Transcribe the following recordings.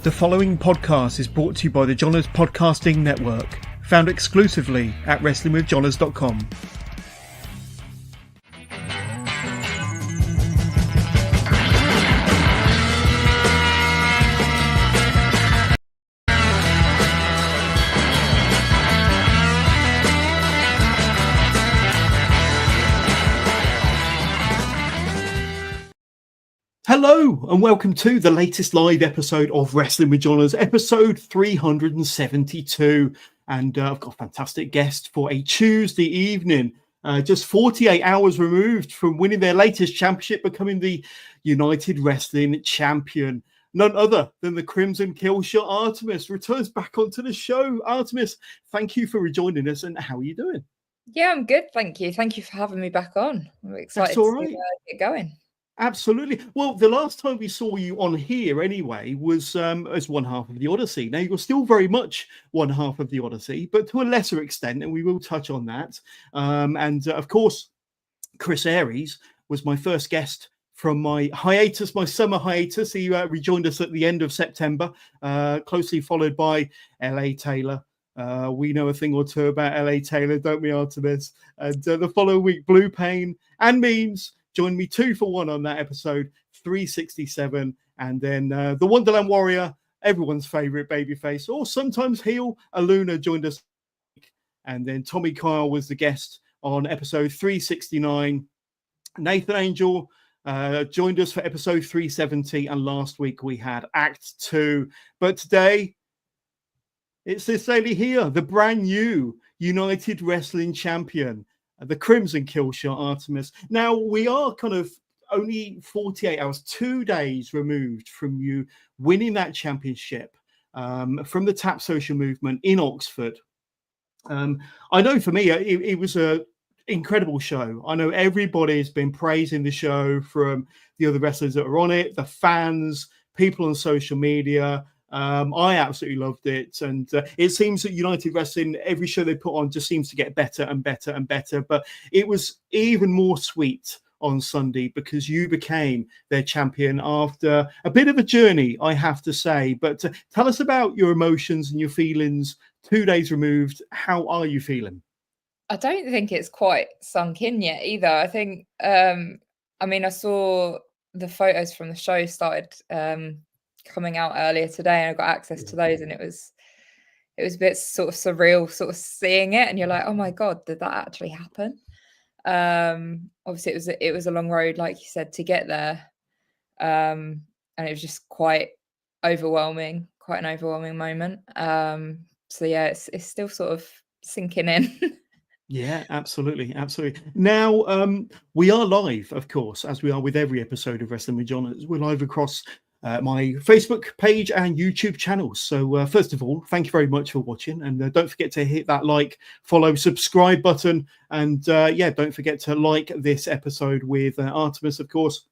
The following podcast is brought to you by the Johners Podcasting Network, found exclusively at WrestlingWithJohners.com. Hello and welcome to the latest live episode of Wrestling with Johners, episode 372. And I've got a fantastic guest for a Tuesday evening, just 48 hours removed from winning their latest championship, becoming the United Wrestling Champion. None other than the Crimson Killshot Artemis returns back onto the show. Artemis, thank you for rejoining us, and how are you doing? Yeah, I'm good, thank you. Thank you for having me back on. I'm excited to get going. Absolutely. Well, the last time we saw you on here anyway was as one half of the Odyssey. Now, you're still very much one half of the Odyssey, but to a lesser extent, and we will touch on that. Of course, Chris Aries was my first guest from my hiatus, my summer hiatus. He rejoined us at the end of September, closely followed by LA Taylor. We know a thing or two about LA Taylor, don't we, Artemis? And the following week, Blue Pain and Memes joined me 2 for 1 on that episode, 367. And then the Wonderland Warrior, everyone's favorite babyface, or sometimes heel, Aluna joined us. And then Tommy Kyle was the guest on episode 369. Nathan Angel joined us for episode 370. And last week we had Act 2. But today, it's this lady here, the brand new United Wrestling Champion, the Crimson Killshot Artemis. Now, we are kind of only 48 hours, 2 days removed from you winning that championship from the Tap Social Movement in Oxford. I know for me, it was an incredible show. I know everybody's been praising the show, from the other wrestlers that are on it, the fans, people on social media. I absolutely loved it, and it seems that United Wrestling, every show they put on just seems to get better and better and better. But it was even more sweet on Sunday because you became their champion after a bit of a journey, I have to say. But tell us about your emotions and your feelings 2 days removed. How are you feeling? I don't think it's quite sunk in yet either. I think, I saw the photos from the show started coming out earlier today, and I got access to those, and it was a bit sort of surreal, sort of seeing it, and you're like, oh my god, did that actually happen? Obviously it was a long road, like you said, to get there, and it was just quite an overwhelming moment. So yeah, it's still sort of sinking in. Yeah, absolutely. Now, we are live, of course, as we are with every episode of Wrestling with Johners. We're live across my Facebook page and YouTube channels. So first of all, thank you very much for watching, and don't forget to hit that like, follow, subscribe button, and don't forget to like this episode with Artemis, of course.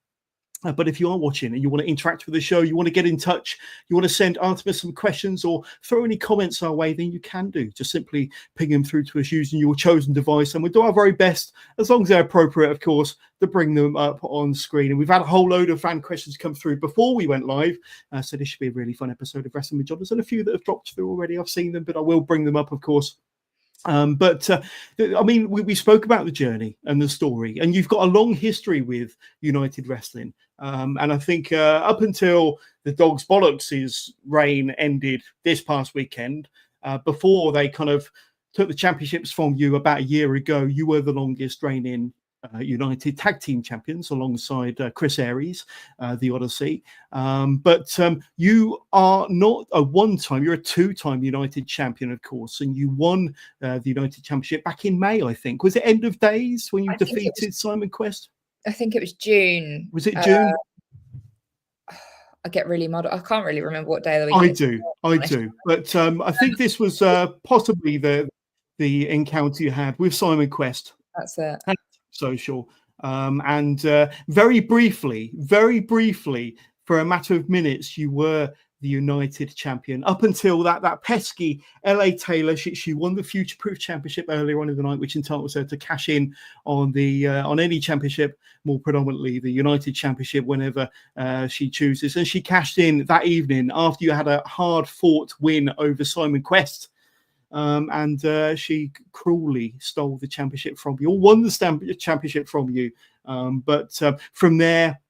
But if you are watching and you want to interact with the show, you want to get in touch, you want to send Artemis some questions or throw any comments our way, then you can do. Just simply ping them through to us using your chosen device, and we'll do our very best, as long as they're appropriate, of course, to bring them up on screen. And we've had a whole load of fan questions come through before we went live, so this should be a really fun episode of Wrestling with Johners, and a few that have dropped through already. I've seen them, but I will bring them up, of course. We spoke about the journey and the story, and you've got a long history with United Wrestling. And I think up until the Dog's Bollocks' reign ended this past weekend, before they kind of took the championships from you about a year ago, you were the longest reigning United Tag Team Champions alongside Chris Aries, the Odyssey. But you are not a one-time, you're a two-time United Champion, of course, and you won the United Championship back in May, I think. Was it End of Days when you defeated Simon Quest? I think it was June. Was it June? I get really muddled. I can't really remember what day of the week. I do. But I think this was possibly the encounter you had with Simon Quest. That's it. Social. And very briefly, for a matter of minutes, you were the United champion. Up until that pesky LA Taylor, she won the Future Proof Championship earlier on in the night, which entitles her to cash in on the on any championship, more predominantly the United Championship, whenever she chooses. And she cashed in that evening after you had a hard-fought win over Simon Quest. And she cruelly stole the championship from you, or won the championship from you. But from there,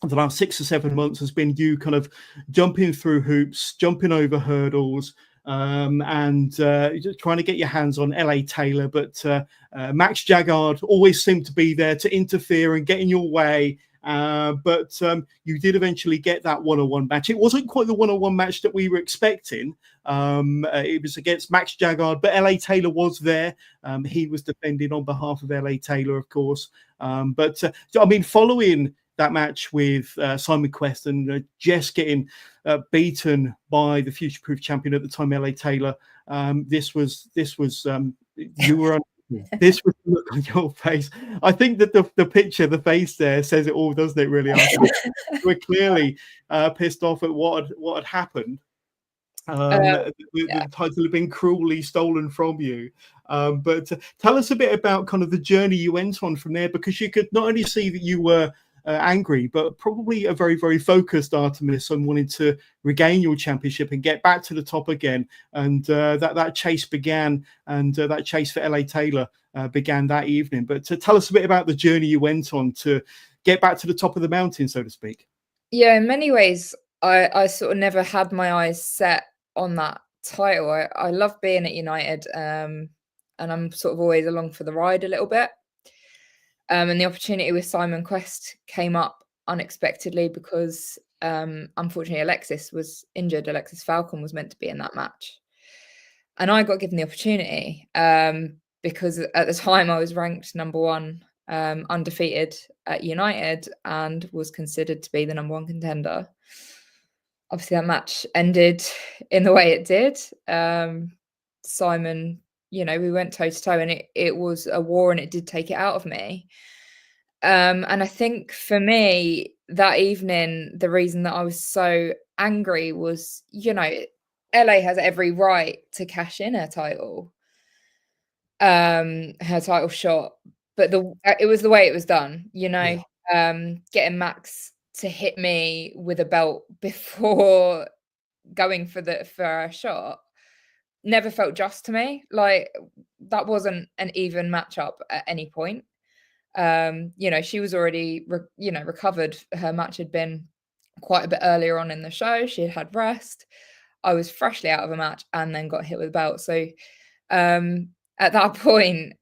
the last 6 or 7 months has been you kind of jumping through hoops, jumping over hurdles, and trying to get your hands on LA Taylor. But Max Jaggard always seemed to be there to interfere and get in your way. But you did eventually get that one-on-one match. It wasn't quite the one-on-one match that we were expecting. It was against Max Jaggard, but LA Taylor was there. He was defending on behalf of LA Taylor, of course. But I mean, following that match with Simon Quest and Jess getting beaten by the Future Proof champion at the time, LA Taylor, this was you were. This was the look on your face. I think that the picture, the face there, says it all, doesn't it? Really, we're clearly pissed off at what had happened. The title had been cruelly stolen from you. But tell us a bit about kind of the journey you went on from there, because you could not only see that you were angry, but probably a very, very focused Artemis on wanting to regain your championship and get back to the top again. And that chase began, and that chase for LA Taylor began that evening. But to tell us a bit about the journey you went on to get back to the top of the mountain, so to speak. Yeah, in many ways, I sort of never had my eyes set on that title. I love being at United, and I'm sort of always along for the ride a little bit. And the opportunity with Simon Quest came up unexpectedly because, unfortunately, Alexis was injured. Alexis Falcon was meant to be in that match. And I got given the opportunity because at the time I was ranked number 1, undefeated at United, and was considered to be the number 1 contender. Obviously, that match ended in the way it did. Simon, we went toe-to-toe, and it was a war, and it did take it out of me. And I think for me, that evening, the reason that I was so angry was, LA has every right to cash in her title shot, but it was the way it was done, getting Max to hit me with a belt before going for a shot never felt just to me. Like, that wasn't an even matchup at any point. She was already recovered. Her match had been quite a bit earlier on in the show. She had rest. I was freshly out of a match and then got hit with a belt. So at that point,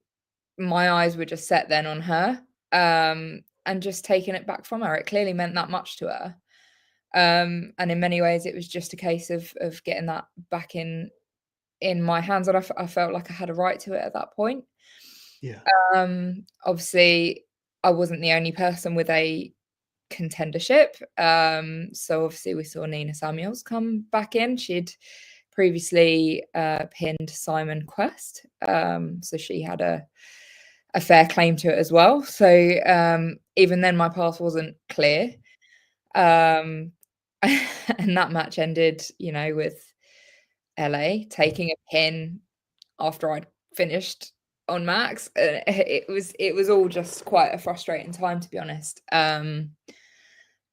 my eyes were just set then on her, and just taking it back from her. It clearly meant that much to her. And in many ways, it was just a case of getting that back in my hands, and I felt like I had a right to it at that point. Yeah. Obviously, I wasn't the only person with a contendership. So obviously, we saw Nina Samuels come back in. She'd previously pinned Simon Quest, so she had a fair claim to it as well. So even then, my path wasn't clear. And that match ended, with LA taking a pin after I'd finished on Max. It was all just quite a frustrating time, to be honest. And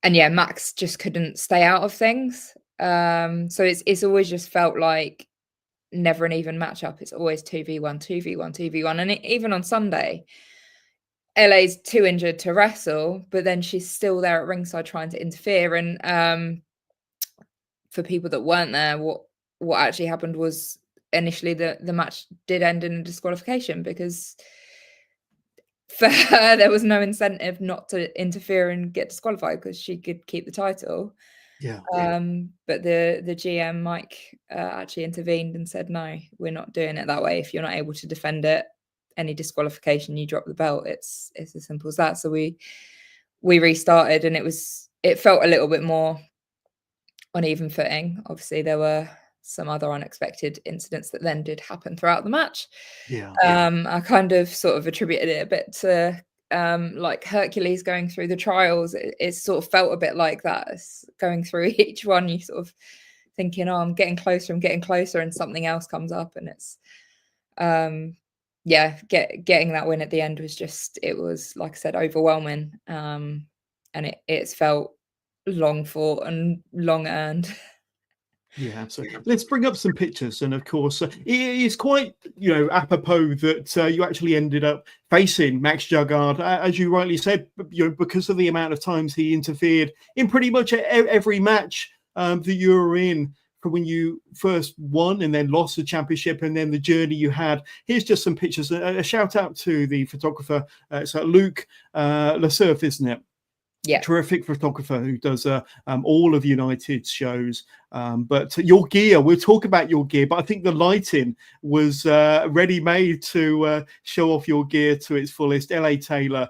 yeah, Max just couldn't stay out of things. So it's always just felt like never an even matchup. It's always 2v1, 2v1, 2v1. And even on Sunday, LA's too injured to wrestle, but then she's still there at ringside trying to interfere. And for people that weren't there, what actually happened was initially the match did end in a disqualification, because for her there was no incentive not to interfere and get disqualified because she could keep the title. Yeah. But the GM Mike actually intervened and said, no, we're not doing it that way. If you're not able to defend it, any disqualification, you drop the belt. It's as simple as that. So we restarted, and it felt a little bit more on even footing. Obviously, there were some other unexpected incidents that then did happen throughout the match. Yeah. I kind of sort of attributed it a bit to like Hercules going through the trials. It sort of felt a bit like that. It's going through each one, you sort of thinking, oh, I'm getting closer, and something else comes up, and it's getting that win at the end was just, it was, like I said, overwhelming, and it's felt long fought and long earned. Yeah, absolutely. Let's bring up some pictures, and of course, it is quite, apropos that you actually ended up facing Max Juggard, as you rightly said, because of the amount of times he interfered in pretty much every match that you were in, from when you first won and then lost the championship, and then the journey you had. Here's just some pictures. A shout out to the photographer. It's Luke Lesurf, isn't it? Yeah, terrific photographer who does all of United's shows. But your gear, we'll talk about your gear, but I think the lighting was ready-made to show off your gear to its fullest. LA Taylor,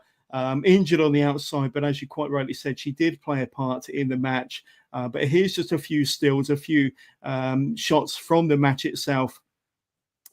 injured on the outside, but as you quite rightly said, she did play a part in the match. But here's just a few stills, a few shots from the match itself.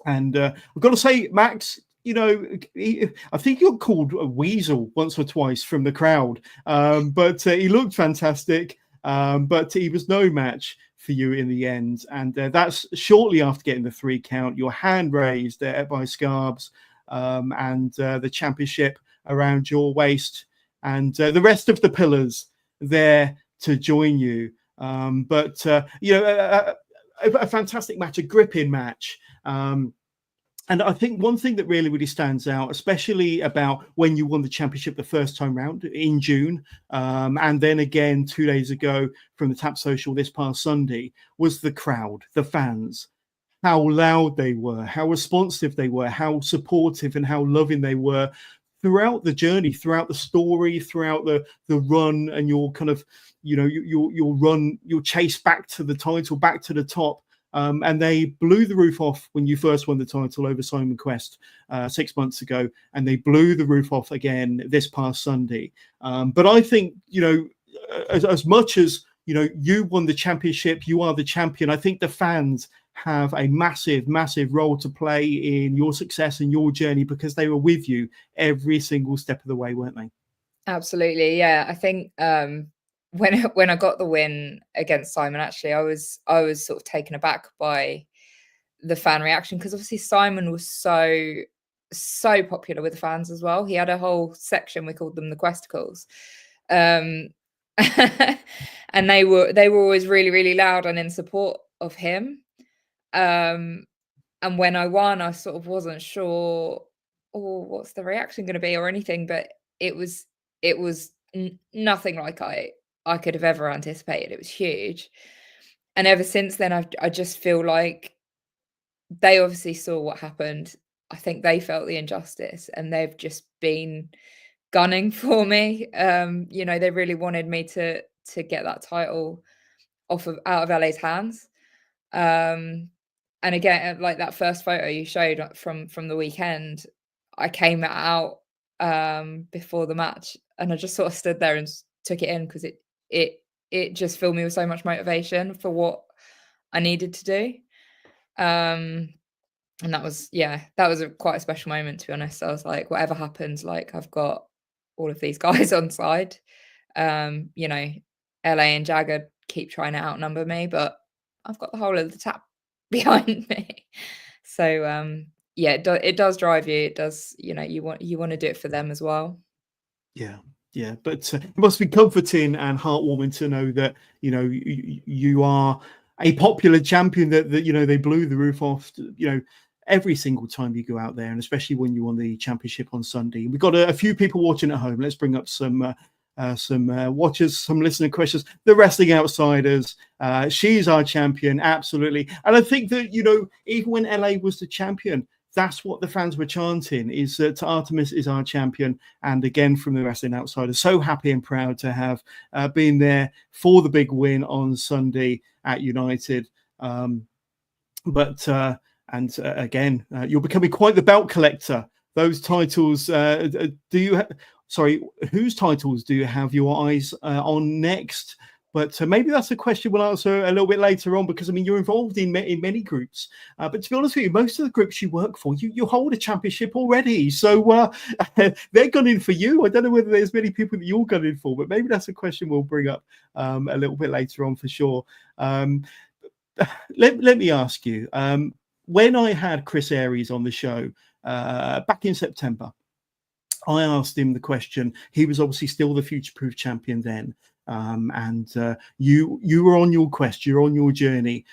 And I've got to say, Max, I think you're called a weasel once or twice from the crowd, but he looked fantastic, but he was no match for you in the end. And that's shortly after getting the 3 count, your hand raised by Scarbs, and the championship around your waist, and the rest of the pillars there to join you. A fantastic match, a gripping match. And I think one thing that really stands out, especially about when you won the championship the first time round in June, and then again 2 days ago from the Tap Social this past Sunday, was the crowd, the fans, how loud they were, how responsive they were, how supportive and how loving they were throughout the journey, throughout the story, throughout the run, and your kind of, your run, your chase back to the title, back to the top. And they blew the roof off when you first won the title over Simon Quest 6 months ago, and they blew the roof off again this past Sunday. But I think, as much as, you won the championship, you are the champion, I think the fans have a massive, massive role to play in your success and your journey, because they were with you every single step of the way, weren't they? Absolutely. Yeah. I think when I got the win against Simon, actually, I was sort of taken aback by the fan reaction, because obviously Simon was so popular with the fans as well. He had a whole section, we called them the Questicles, and they were always really, really loud and in support of him. And when I won, I sort of wasn't sure, what's the reaction going to be or anything, but it was nothing like I could have ever anticipated. It was huge. And ever since then, I just feel like they obviously saw what happened. I think they felt the injustice, and they've just been gunning for me. They really wanted me to get that title out of LA's hands. And again, like that first photo you showed from the weekend, I came out before the match, and I just sort of stood there and took it in, because it just filled me with so much motivation for what I needed to do. And that was quite a special moment, to be honest. I was like, whatever happens, like, I've got all of these guys on side. LA and Jagger keep trying to outnumber me, but I've got the whole of the Tap behind me. So it does drive you. It does, you want to do it for them as well. Yeah, but it must be comforting and heartwarming to know that you are a popular champion, that they blew the roof off every single time you go out there, and especially when you won the championship on Sunday. We've got a few people watching at home. Let's bring up some watchers, some listener questions. The Wrestling Outsiders, she's our champion, absolutely. And I think that even when LA was the champion, that's what the fans were chanting, is that Artemis is our champion. And again, from the Wrestling Outsiders, so happy and proud to have been there for the big win on Sunday at United. Again, you're becoming quite the belt collector. Those titles, whose titles do you have your eyes on next? But maybe that's a question we'll answer a little bit later on, because, you're involved in many groups. But to be honest with you, most of the groups you work for, you hold a championship already. So they're gunning for you. I don't know whether there's many people that you're gunning for, but maybe that's a question we'll bring up a little bit later on for sure. let me ask you, when I had Chris Aries on the show back in September, I asked him the question. He was obviously still the future-proof champion then. And you were on your quest, you're on your journey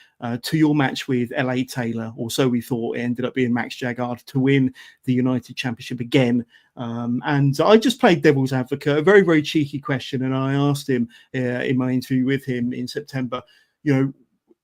to your match with LA Taylor, or so we thought. It ended up being Max Jaggard to win the United Championship again. And I just played devil's advocate, a very, very cheeky question. And I asked him in my interview with him in September,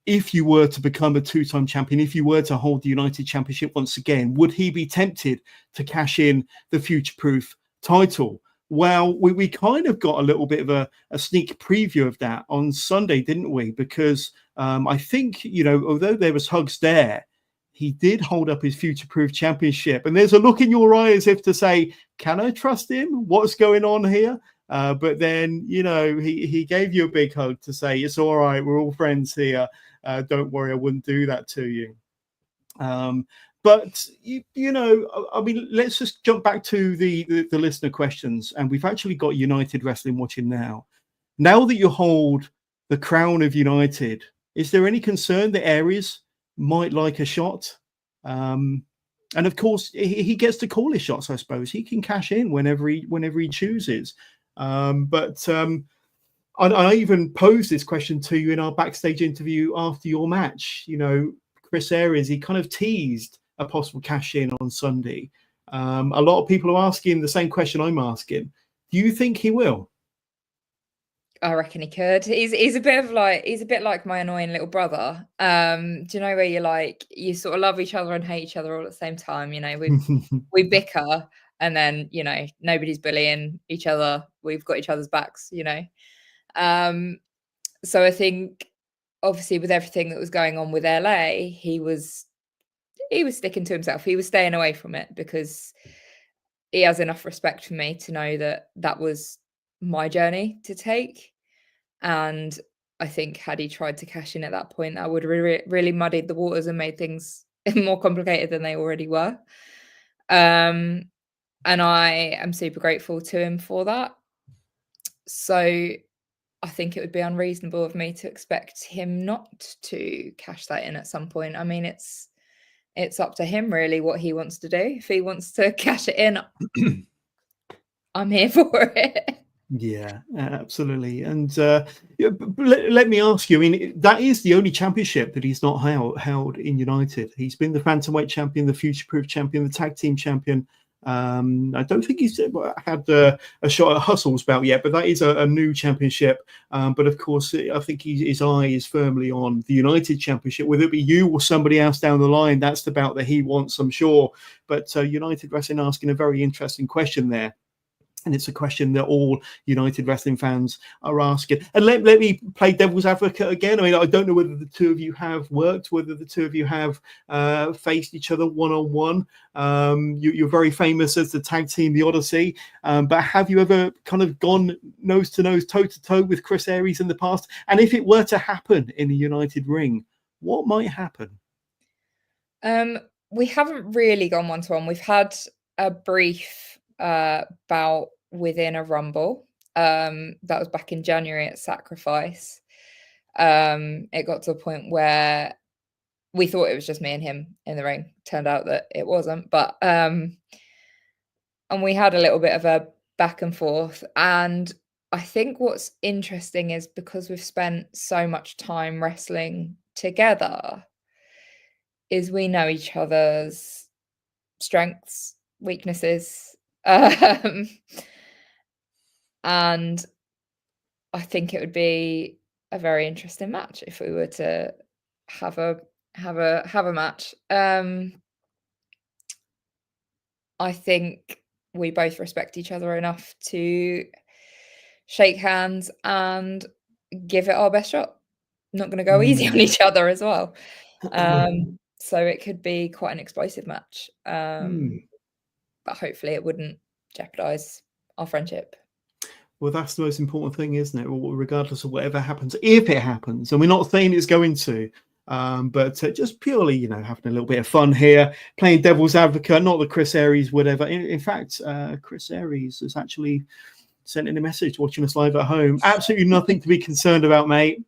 if you were to become a two-time champion, if you were to hold the United Championship once again, would he be tempted to cash in the future-proof title? Well, we kind of got a little bit of a sneak preview of that on Sunday, didn't we? Because I think, although there was hugs there, he did hold up his future-proof championship. And there's a look in your eye as if to say, can I trust him? What's going on here? But then, he gave you a big hug to say, it's all right, we're all friends here. Don't worry, I wouldn't do that to you. But let's just jump back to the listener questions. And we've actually got United Wrestling watching now. Now that you hold the crown of United, is there any concern that Aries might like a shot? And of course, he gets to call his shots, I suppose. He can cash in whenever he chooses. I even posed this question to you in our backstage interview after your match. Chris Aries, he kind of teased a possible cash in on Sunday. A lot of people are asking the same question I'm asking. Do you think he will? I reckon he could. He's a bit like my annoying little brother. Do you know where you sort of love each other and hate each other all at the same time? We bicker, and then nobody's bullying each other. We've got each other's backs. So I think obviously with everything that was going on with LA, he was sticking to himself. He was staying away from it because he has enough respect for me to know that was my journey to take. And I think had he tried to cash in at that point, that would really muddied the waters and made things more complicated than they already were. And I am super grateful to him for that. So I think it would be unreasonable of me to expect him not to cash that in at some point. I mean, it's up to him really what he wants to do. If he wants to cash it in, I'm here for it. Yeah, absolutely. And let me ask you, I mean, that is the only championship that he's not held in United. He's been the Phantomweight champion, the future-proof champion, the tag team champion. I don't think he's had a shot at Hustle's belt yet, but that is a new championship. But of course, I think his eye is firmly on the United Championship. Whether it be you or somebody else down the line, that's the bout that he wants, I'm sure. But United Wrestling asking a very interesting question there. And it's a question that all United Wrestling fans are asking. And let me play devil's advocate again. I mean, I don't know whether the two of you have worked, whether the two of you have faced each other one-on-one. You're very famous as the tag team, the Odyssey. But have you ever kind of gone nose-to-nose, toe-to-toe with Chris Aries in the past? And if it were to happen in the United ring, what might happen? We haven't really gone one-to-one. We've had a brief bout within a Rumble. That was back in January at Sacrifice. It got to a point where we thought it was just me and him in the ring. Turned out that it wasn't. But and we had a little bit of a back and forth. And I think what's interesting is because we've spent so much time wrestling together, is we know each other's strengths, weaknesses. And I think it would be a very interesting match if we were to have a match. I think we both respect each other enough to shake hands and give it our best shot. Not going to go easy on each other as well. So it could be quite an explosive match. But hopefully it wouldn't jeopardize our friendship. Well, that's the most important thing, isn't it? Regardless of whatever happens, if it happens, and we're not saying it's going to, but just purely, having a little bit of fun here, playing devil's advocate, not that Chris Aries would ever. In fact, Chris Aries has actually sent in a message watching us live at home. Absolutely nothing to be concerned about, mate.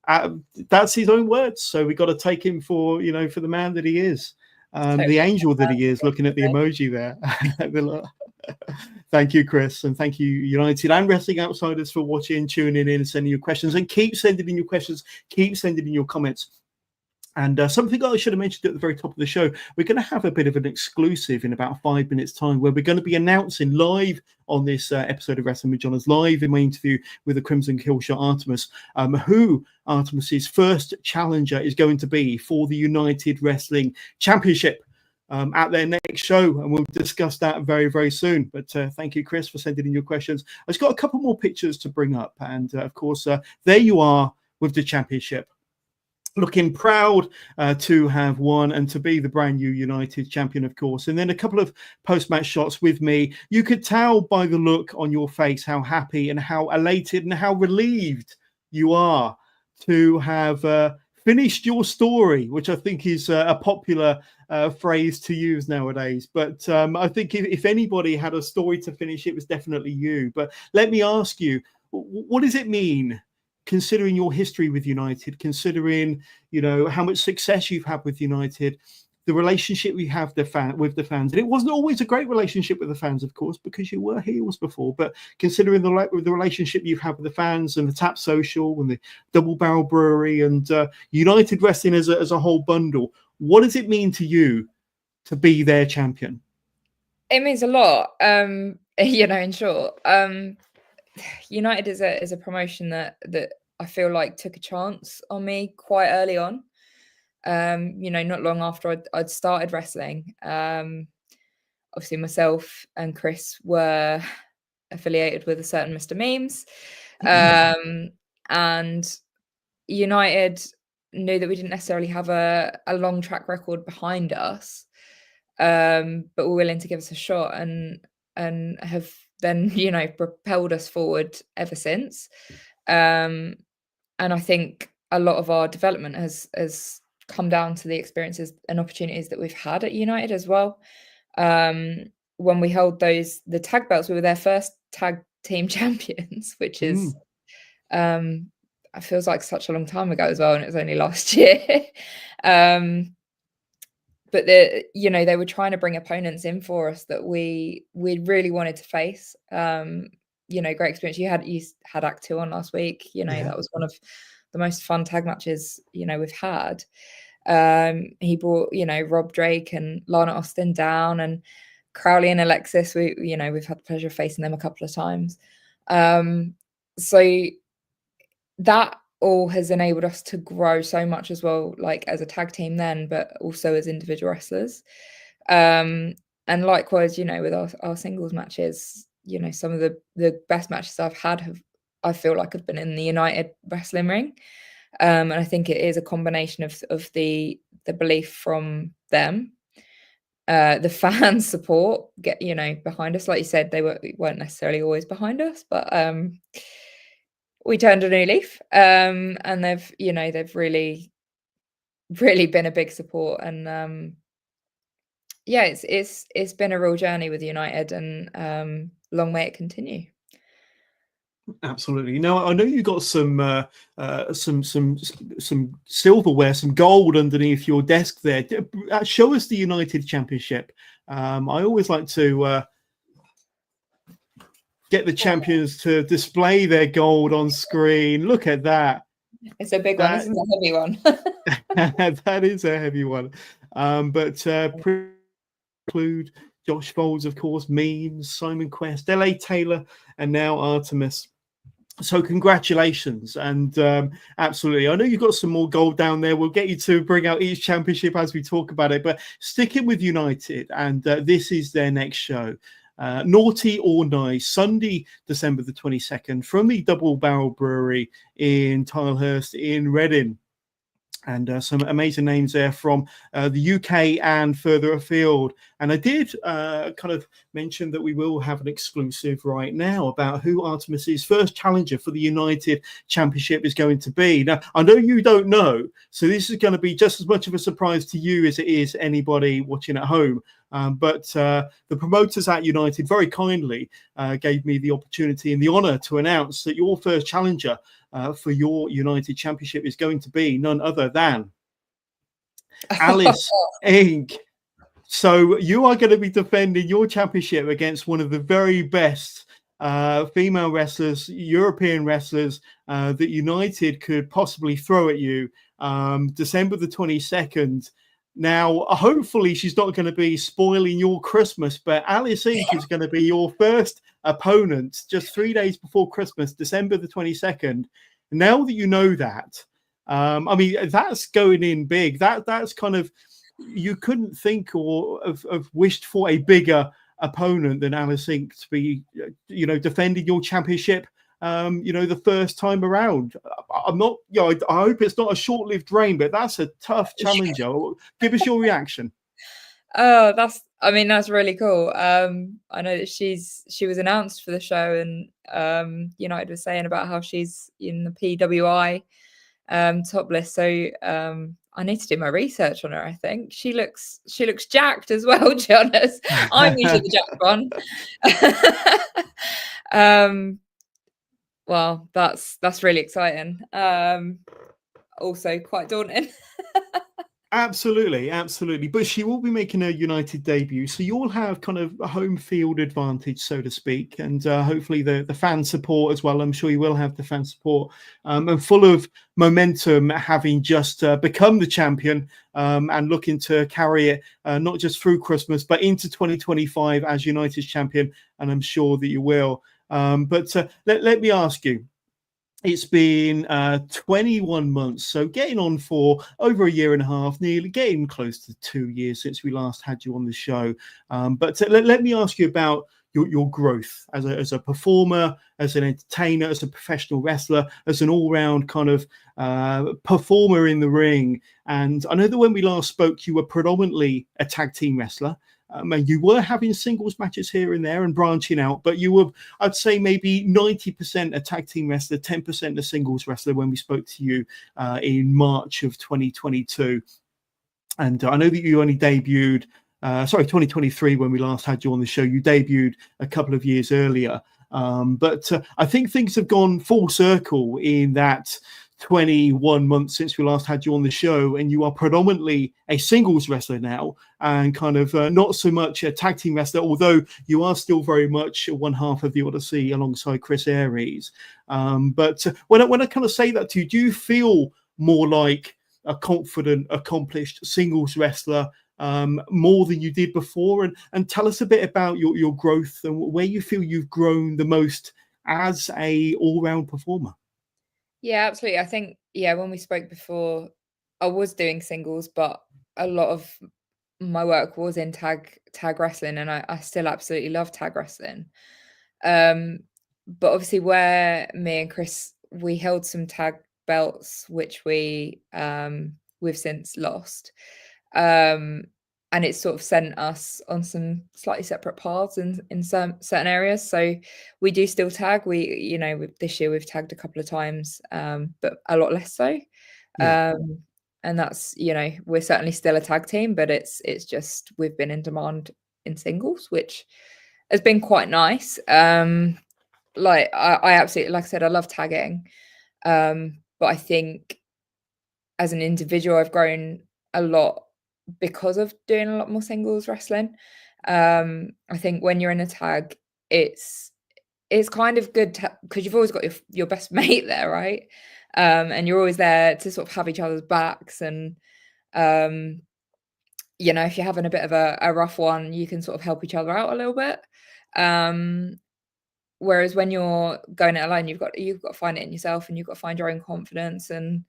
that's his own words. So we got to take him for for the man that he is, Totally the angel that he is. Looking at the emoji there. Thank you, Chris, and thank you, United and Wrestling Outsiders, for watching, tuning in, and sending your questions. And keep sending in your questions. Keep sending in your comments. And something I should have mentioned at the very top of the show, we're going to have a bit of an exclusive in about 5 minutes' time, where we're going to be announcing live on this episode of Wrestling with Johners, live in my interview with the Crimson Killshot Artemis, who Artemis's first challenger is going to be for the United Wrestling Championship at their next show. And we'll discuss that very, very soon. But thank you, Chris, for sending in your questions. I've just got a couple more pictures to bring up. And of course, there you are with the championship. Looking proud to have won and to be the brand new United champion, of course. And then a couple of post-match shots with me. You could tell by the look on your face how happy and how elated and how relieved you are to have finished your story, which I think is a popular phrase to use nowadays. But I think if anybody had a story to finish, it was definitely you. But let me ask you, what does it mean, considering your history with United, considering how much success you've had with United, the relationship we have with the fans? And it wasn't always a great relationship with the fans, of course, because you were heels before. But considering the relationship you've had with the fans and the Tap Social and the Double Barrel Brewery and United Wrestling as a whole bundle, what does it mean to you to be their champion? It means a lot. In short. United is a promotion that I feel like took a chance on me quite early on. Not long after I'd started wrestling. Obviously myself and Chris were affiliated with a certain Mr. Memes. And United knew that we didn't necessarily have a long track record behind us, but were willing to give us a shot and have then propelled us forward ever since. And I think a lot of our development has come down to the experiences and opportunities that we've had at United as well. When we held the tag belts, we were their first tag team champions, which is it feels like such a long time ago as well, and it was only last year. But they were trying to bring opponents in for us that we really wanted to face. Great experience. You had Act 2 on last week. That was one of the most fun tag matches we've had. He brought Rob Drake and Lana Austin down, and Crowley and Alexis. We've had the pleasure of facing them a couple of times. So that all has enabled us to grow so much as well, like as a tag team then, but also as individual wrestlers. And likewise, with our singles matches, some of the best matches I've had I feel like have been in the United wrestling ring. And I think it is a combination of the belief from them, the fan support behind us. Like you said, they weren't necessarily always behind us, but we turned a new leaf, and they've really been a big support. And it's been a real journey with United, and long may it continue. Absolutely. Now, I know you got some silverware, some gold underneath your desk there. Show us the United Championship. I always like to get the champions to display their gold on screen. Look at that. It's a big one. This is a heavy one. That is a heavy one. But include Josh Folds, of course, Memes, Simon Quest, LA Taylor, and now Artemis. So congratulations, and absolutely. I know you've got some more gold down there. We'll get you to bring out each championship as we talk about it, but sticking with United, and this is their next show. Naughty or Nice, Sunday, December the 22nd, from the Double Barrel Brewery in Tilehurst in Reading. And some amazing names there from the UK and further afield. And I did kind of mention that we will have an exclusive right now about who Artemis's first challenger for the United Championship is going to be. Now, I know you don't know, so this is going to be just as much of a surprise to you as it is anybody watching at home. But the promoters at United very kindly gave me the opportunity and the honour to announce that your first challenger for your United Championship is going to be none other than Alice Inc. So you are going to be defending your championship against one of the very best female wrestlers, European wrestlers that United could possibly throw at you. December the 22nd. Now, hopefully she's not going to be spoiling your Christmas, but Alice Inc. is going to be your first opponent just 3 days before Christmas, December the 22nd. Now that you know that, I mean, that's going in big. That's kind of, you couldn't think or have wished for a bigger opponent than Alice Inc. to be, defending your championship, the first time around. I'm not, I hope it's not a short-lived reign, but that's a tough challenger. Give us your reaction. Oh, that's really cool. I know that she was announced for the show, and United was saying about how she's in the PWI top list. So I need to do my research on her. I think she looks jacked as well, Jonas. I'm usually the jacked one. Well, that's really exciting. Also quite daunting. Absolutely. But she will be making her United debut, so you'll have kind of a home field advantage, so to speak, and hopefully the fan support as well. I'm sure you will have the fan support, and full of momentum, having just become the champion, and looking to carry it not just through Christmas but into 2025 as United's champion, and I'm sure that you will. But let me ask you. It's been 21 months, so getting on for over a year and a half, nearly getting close to 2 years since we last had you on the show. But let me ask you about your growth as a performer, as an entertainer, as a professional wrestler, as an all-round kind of performer in the ring. And I know that when we last spoke, you were predominantly a tag team wrestler. And you were having singles matches here and there and branching out, but you were, I'd say, maybe 90% a tag team wrestler, 10% a singles wrestler when we spoke to you in March of 2022. And I know that you only debuted, 2023 when we last had you on the show. You debuted a couple of years earlier. But I think things have gone full circle in that 21 months since we last had you on the show, and you are predominantly a singles wrestler now, and kind of not so much a tag team wrestler, although you are still very much one half of the Odyssey alongside Chris Aries. But when I kind of say that to you, do you feel more like a confident, accomplished singles wrestler more than you did before? And tell us a bit about your growth and where you feel you've grown the most as a all-round performer. Yeah, absolutely. I think, when we spoke before, I was doing singles, but a lot of my work was in tag wrestling, and I still absolutely love tag wrestling. But obviously where me and Chris, we held some tag belts, which we've since lost. And it sort of sent us on some slightly separate paths in some certain areas. So we do still tag. This year we've tagged a couple of times, but a lot less so. Yeah. And that's, we're certainly still a tag team, but it's just we've been in demand in singles, which has been quite nice. Like I absolutely, like I said, I love tagging. But I think as an individual, I've grown a lot because of doing a lot more singles wrestling. I think when you're in a tag, it's kind of good because you've always got your best mate there, right? And you're always there to sort of have each other's backs, and if you're having a bit of a rough one, you can sort of help each other out a little bit. Whereas when you're going it alone, you've got to find it in yourself, and you've got to find your own confidence. And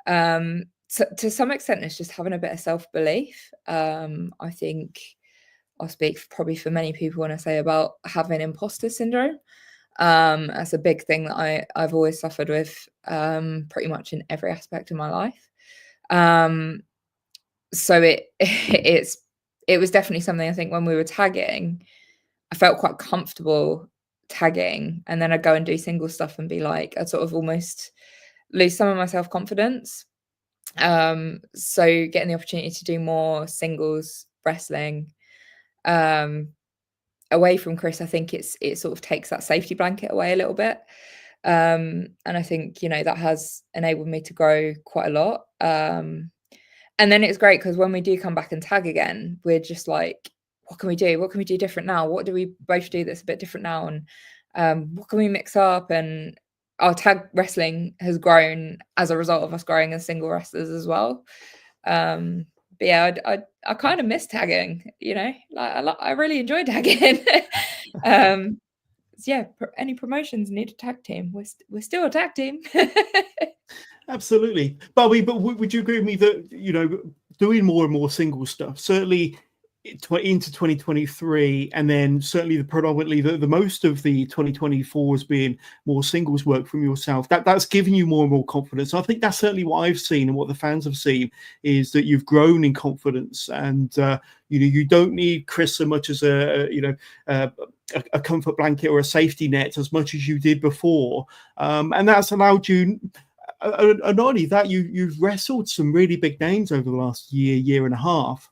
to some extent, it's just having a bit of self-belief. I think I'll speak probably for many people when I say about having imposter syndrome. That's a big thing that I've always suffered with, pretty much in every aspect of my life. So it was definitely something, I think, when we were tagging, I felt quite comfortable tagging, and then I'd go and do single stuff and be like, I'd sort of almost lose some of my self-confidence. So getting the opportunity to do more singles wrestling away from Chris, I think it sort of takes that safety blanket away a little bit. And I think, that has enabled me to grow quite a lot. And then it's great because when we do come back and tag again, we're just like, what can we do? What can we do different now? What do we both do that's a bit different now? And what can we mix up? And our tag wrestling has grown as a result of us growing as single wrestlers as well. But yeah, I kind of miss tagging, I really enjoy tagging. So yeah, any promotions need a tag team. We're still a tag team. Absolutely, Bobby. But would you agree with me that doing more and more single stuff, certainly into 2023, and then certainly predominantly the most of the 2024 has been more singles work from yourself, that's giving you more and more confidence. I think that's certainly what I've seen and what the fans have seen, is that you've grown in confidence, and you don't need Chris so much as a comfort blanket or a safety net as much as you did before, and that's allowed you. And not only that, you've wrestled some really big names over the last year and a half,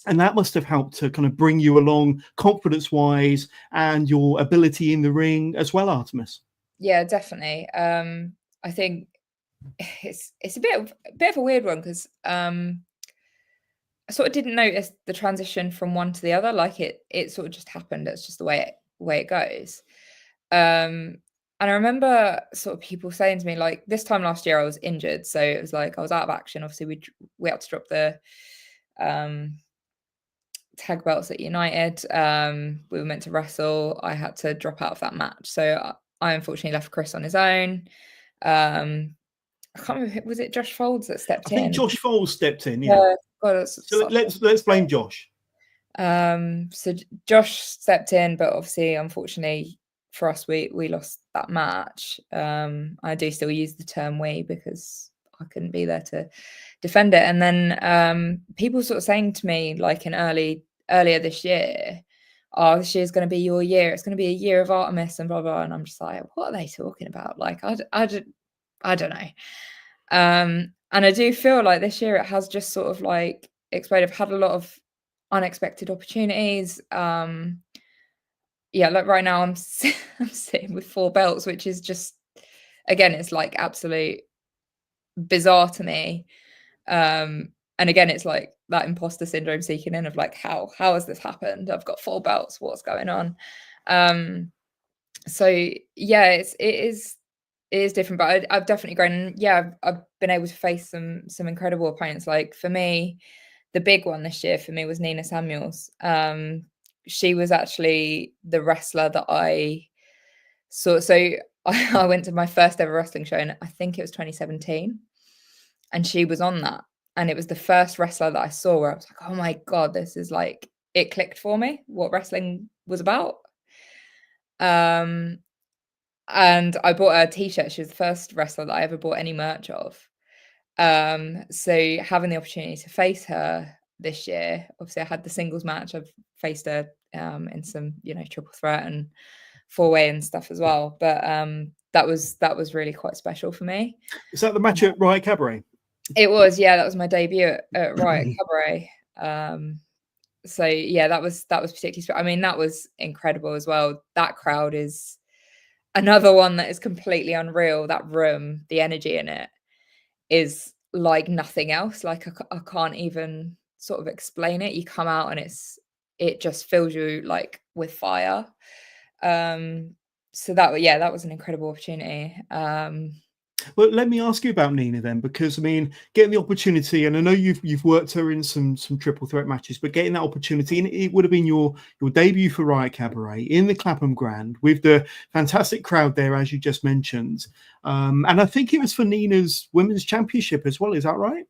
and that must have helped to kind of bring you along confidence-wise and your ability in the ring as well, Artemis. Yeah, definitely. I think it's a bit of a weird one because I sort of didn't notice the transition from one to the other. Like it sort of just happened. It's just the way it goes. And I remember sort of people saying to me, like, this time last year I was injured, so it was like I was out of action. Obviously, we had to drop the tag belts at United. We were meant to wrestle. I had to drop out of that match, so I unfortunately left Chris on his own. I can't remember, was it Josh Folds that stepped in? I think Josh Folds stepped in. Yeah. God, so let's blame Josh. So Josh stepped in, but obviously, unfortunately for us, we lost that match. I do still use the term "we" because I couldn't be there to defend it. And then people sort of saying to me, like earlier this year, "Oh, this year's going to be your year. It's going to be a year of Artemis and blah blah." And I'm just like, what are they talking about? Like, I don't know. And I do feel like this year it has just sort of like exploded. I've had a lot of unexpected opportunities. Yeah, like right now I'm sitting with 4 belts, which is just, again, it's like absolute bizarre to me. And again, it's like that imposter syndrome seeking in of like, how has this happened? I've got 4 belts. What's going on? So yeah, it is different, but I've definitely grown. Yeah, I've been able to face some incredible opponents. Like for me, the big one this year for me was Nina Samuels. She was actually the wrestler that I saw. So I went to my first ever wrestling show, and I think it was 2017, and she was on that. And it was the first wrestler that I saw where I was like, oh my God, this is like, it clicked for me what wrestling was about. And I bought her a t-shirt. She was the first wrestler that I ever bought any merch of. So having the opportunity to face her this year, obviously I had the singles match. I've faced her in some, triple threat and 4-way and stuff as well. But that was really quite special for me. Is that the match at Riot Cabaret? It was, yeah. That was my debut at Riot Cabaret. So yeah, that was particularly special. I mean, that was incredible as well. That crowd is another one that is completely unreal. That room, the energy in it is like nothing else. Like I can't even sort of explain it. You come out and it just fills you like with fire. So that was an incredible opportunity. Well, let me ask you about Nina then, because I mean, getting the opportunity, and I know you've worked her in some triple threat matches, but getting that opportunity, and it would have been your debut for Riot Cabaret in the Clapham Grand with the fantastic crowd there, as you just mentioned, and I think it was for Nina's Women's Championship as well. Is that right?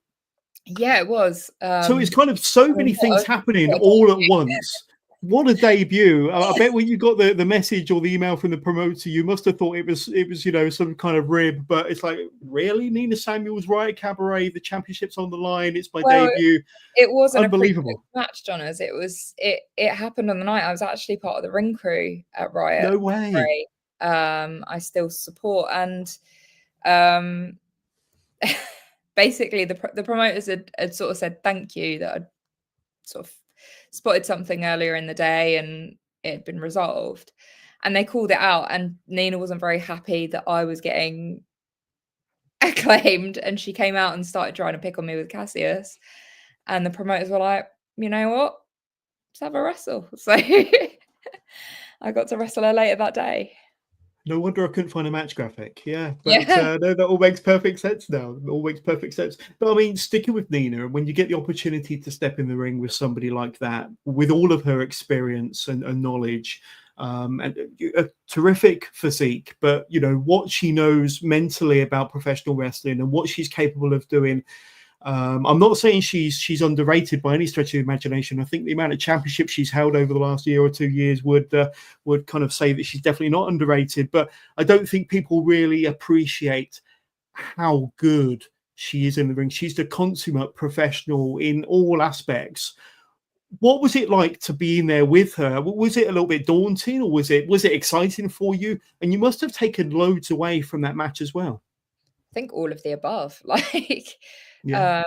Yeah, it was. So it's kind of so many things happening all at once. What a debut. I bet when you got the message or the email from the promoter, you must have thought it was some kind of rib, but it's like, really? Nina Samuels, Riot Cabaret, the championship's on the line, it's my debut. It wasn't unbelievable a match, Jonas. It happened on the night. I was actually part of the ring crew at Riot. No way. I still support, and basically the promoters had sort of said thank you, that I'd sort of spotted something earlier in the day and it had been resolved. And they called it out, and Nina wasn't very happy that I was getting acclaimed, and she came out and started trying to pick on me with Cassius. And the promoters were like, you know what? Let's have a wrestle. So I got to wrestle her later that day. No wonder I couldn't find a match graphic. Yeah, but Yeah. no, that all makes perfect sense now. It all makes perfect sense. But I mean, sticking with Nina, when you get the opportunity to step in the ring with somebody like that, with all of her experience and knowledge, and a terrific physique, but you know what she knows mentally about professional wrestling and what she's capable of doing. I'm not saying she's underrated by any stretch of the imagination. I think the amount of championships she's held over the last year or 2 years would kind of say that she's definitely not underrated. But I don't think people really appreciate how good she is in the ring. She's the consummate professional in all aspects. What was it like to be in there with her? Was it a little bit daunting, or was it exciting for you? And you must have taken loads away from that match as well. I think all of the above. Like, Yeah.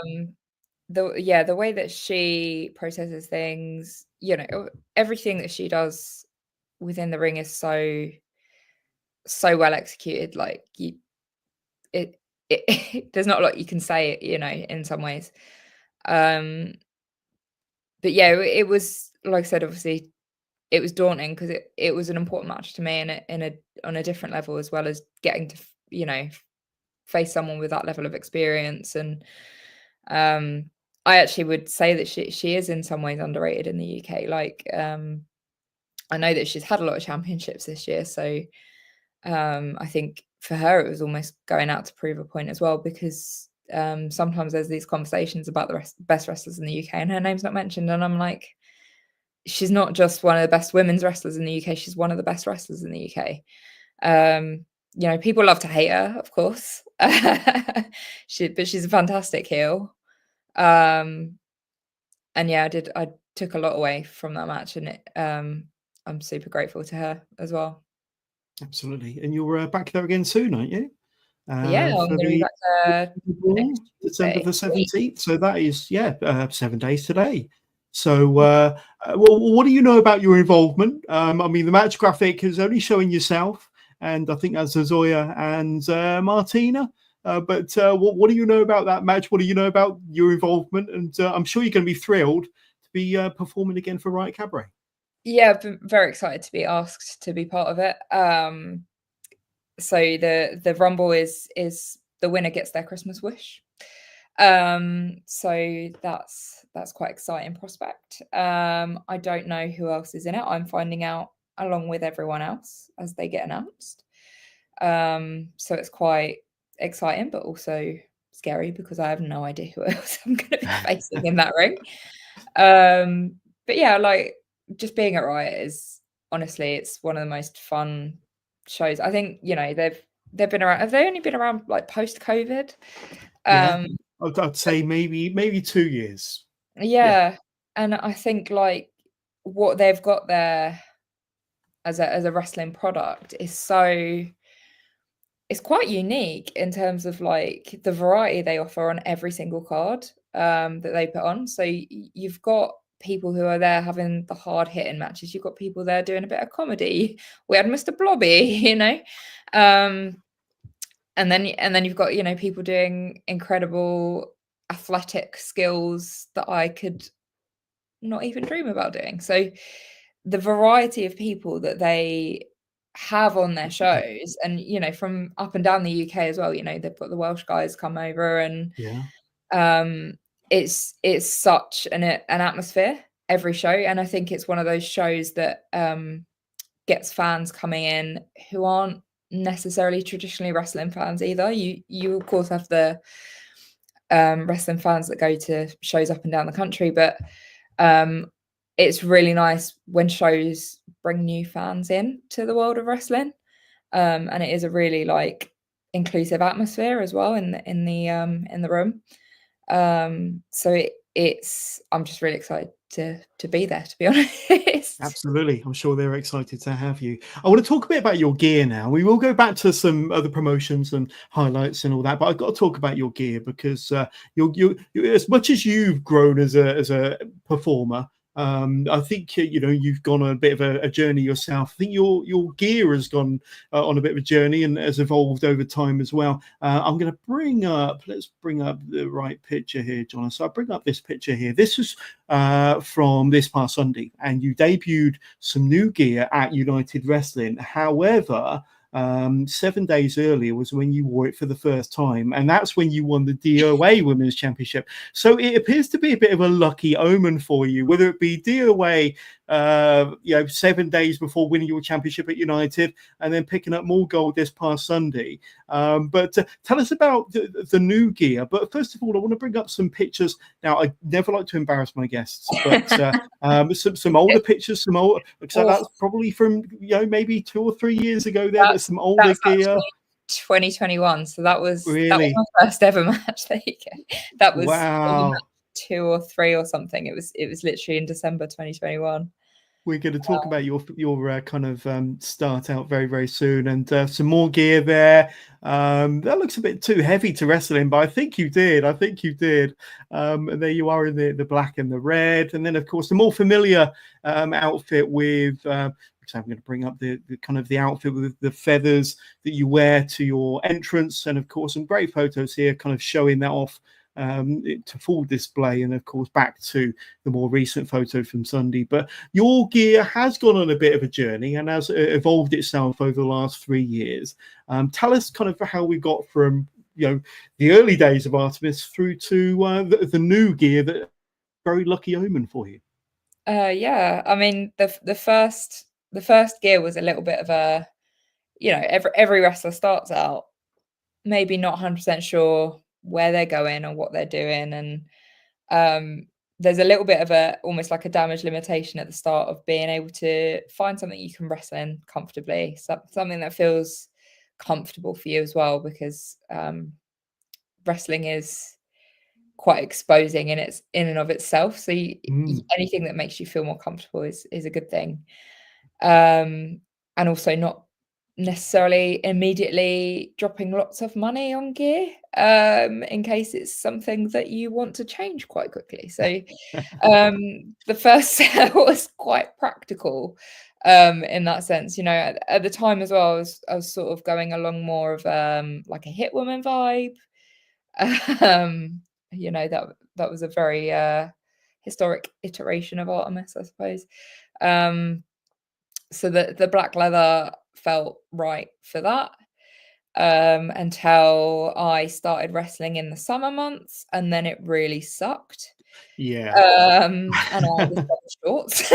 the way that she processes things, you know, everything that she does within the ring is so well executed. Like, it there's not a lot you can say, you know, in some ways. But yeah, it was, like I said, obviously it was daunting because it was an important match to me, and on a different level, as well as getting to, you know, face someone with that level of experience. And I actually would say that she is in some ways underrated in the UK. Like, I know that she's had a lot of championships this year, so I think for her it was almost going out to prove a point as well, because sometimes there's these conversations about the best wrestlers in the UK and her name's not mentioned, and I'm like, she's not just one of the best women's wrestlers in the UK, she's one of the best wrestlers in the UK. You know, people love to hate her, of course. But she's a fantastic heel. And yeah, I took a lot away from that match, and I'm super grateful to her as well. Absolutely. And you're back there again soon, aren't you? Yeah, I'm For gonna be the back there next December Tuesday the week. 17th. So that is, 7 days today. So, well, what do you know about your involvement? I mean, the match graphic is only showing yourself, and I think that's Zoya and Martina. But what do you know about that match? What do you know about your involvement? And I'm sure you're going to be thrilled to be performing again for Riot Cabaret. Yeah, I've been very excited to be asked to be part of it. So the Rumble is the winner gets their Christmas wish. So that's quite exciting prospect. I don't know who else is in it. I'm finding out along with everyone else as they get announced. So it's quite exciting, but also scary because I have no idea who else I'm going to be facing in that ring. But yeah, like, just being at Riot is, honestly, it's one of the most fun shows. I think, you know, they've been around. Have they only been around like post-COVID? Yeah, Um, I'd say maybe 2 years. Yeah. yeah, and I think like what they've got there as a wrestling product is so, it's quite unique in terms of like the variety they offer on every single card that they put on. So you've got people who are there having the hard hitting matches. You've got people there doing a bit of comedy. We had Mr. Blobby, you know, and then you've got, you know, people doing incredible athletic skills that I could not even dream about doing. So the variety of people that they have on their shows, and you know, from up and down the UK as well, you know, they've got the Welsh guys come over, and Yeah. it's such an atmosphere every show, and I think it's one of those shows that gets fans coming in who aren't necessarily traditionally wrestling fans either. You of course have the wrestling fans that go to shows up and down the country, but it's really nice when shows bring new fans in to the world of wrestling, and it is a really like inclusive atmosphere as well in the room. So it's I'm just really excited to be there, to be honest. Absolutely. I'm sure they're excited to have you. I want to talk a bit about your gear now. We will go back to some other promotions and highlights and all that, but I've got to talk about your gear because you as much as you've grown as a performer, I think you've gone on a bit of a journey yourself. I think your gear has gone on a bit of a journey and has evolved over time as well. I'm going to let's bring up the right picture here, John. So I bring up this picture here. This is from this past Sunday, and you debuted some new gear at United Wrestling. However, 7 days earlier was when you wore it for the first time, and that's when you won the DOA Women's Championship. So it appears to be a bit of a lucky omen for you, whether it be DOA 7 days before winning your championship at United and then picking up more gold this past Sunday. But tell us about the new gear. But first of all, I want to bring up some pictures. Now, I never like to embarrass my guests, but some older pictures, so that's probably from maybe 2 or 3 years ago. There's some older gear. 2021, so that was really my first ever match. There you go. That was wow. 2 or 3 or something. It was literally in December 2021. We're going to talk about your kind of start out very, very soon, and some more gear there. That looks a bit too heavy to wrestle in, but I think you did. And there you are in the black and the red, and then of course the more familiar outfit with. So I'm going to bring up the kind of the outfit with the feathers that you wear to your entrance, and of course some great photos here, kind of showing that off. To full display, and of course back to the more recent photo from Sunday. But your gear has gone on a bit of a journey and has evolved itself over the last 3 years. Tell us kind of how we got from the early days of Artemis through to the new gear, that very lucky omen for you. Yeah, I mean the first gear was a little bit of a, every wrestler starts out maybe not 100% sure where they're going or what they're doing, and there's a little bit of almost like a damage limitation at the start of being able to find something you can wrestle in comfortably, something that feels comfortable for you as well, because wrestling is quite exposing in and of itself, so anything that makes you feel more comfortable is a good thing, and also not necessarily immediately dropping lots of money on gear in case it's something that you want to change quite quickly. So the first set was quite practical in that sense. At the time as well, I was sort of going along more of like a hit woman vibe. That was a very historic iteration of Artemis, I suppose. So the black leather felt right for that until I started wrestling in the summer months, and then it really sucked. Yeah. And I was shorts.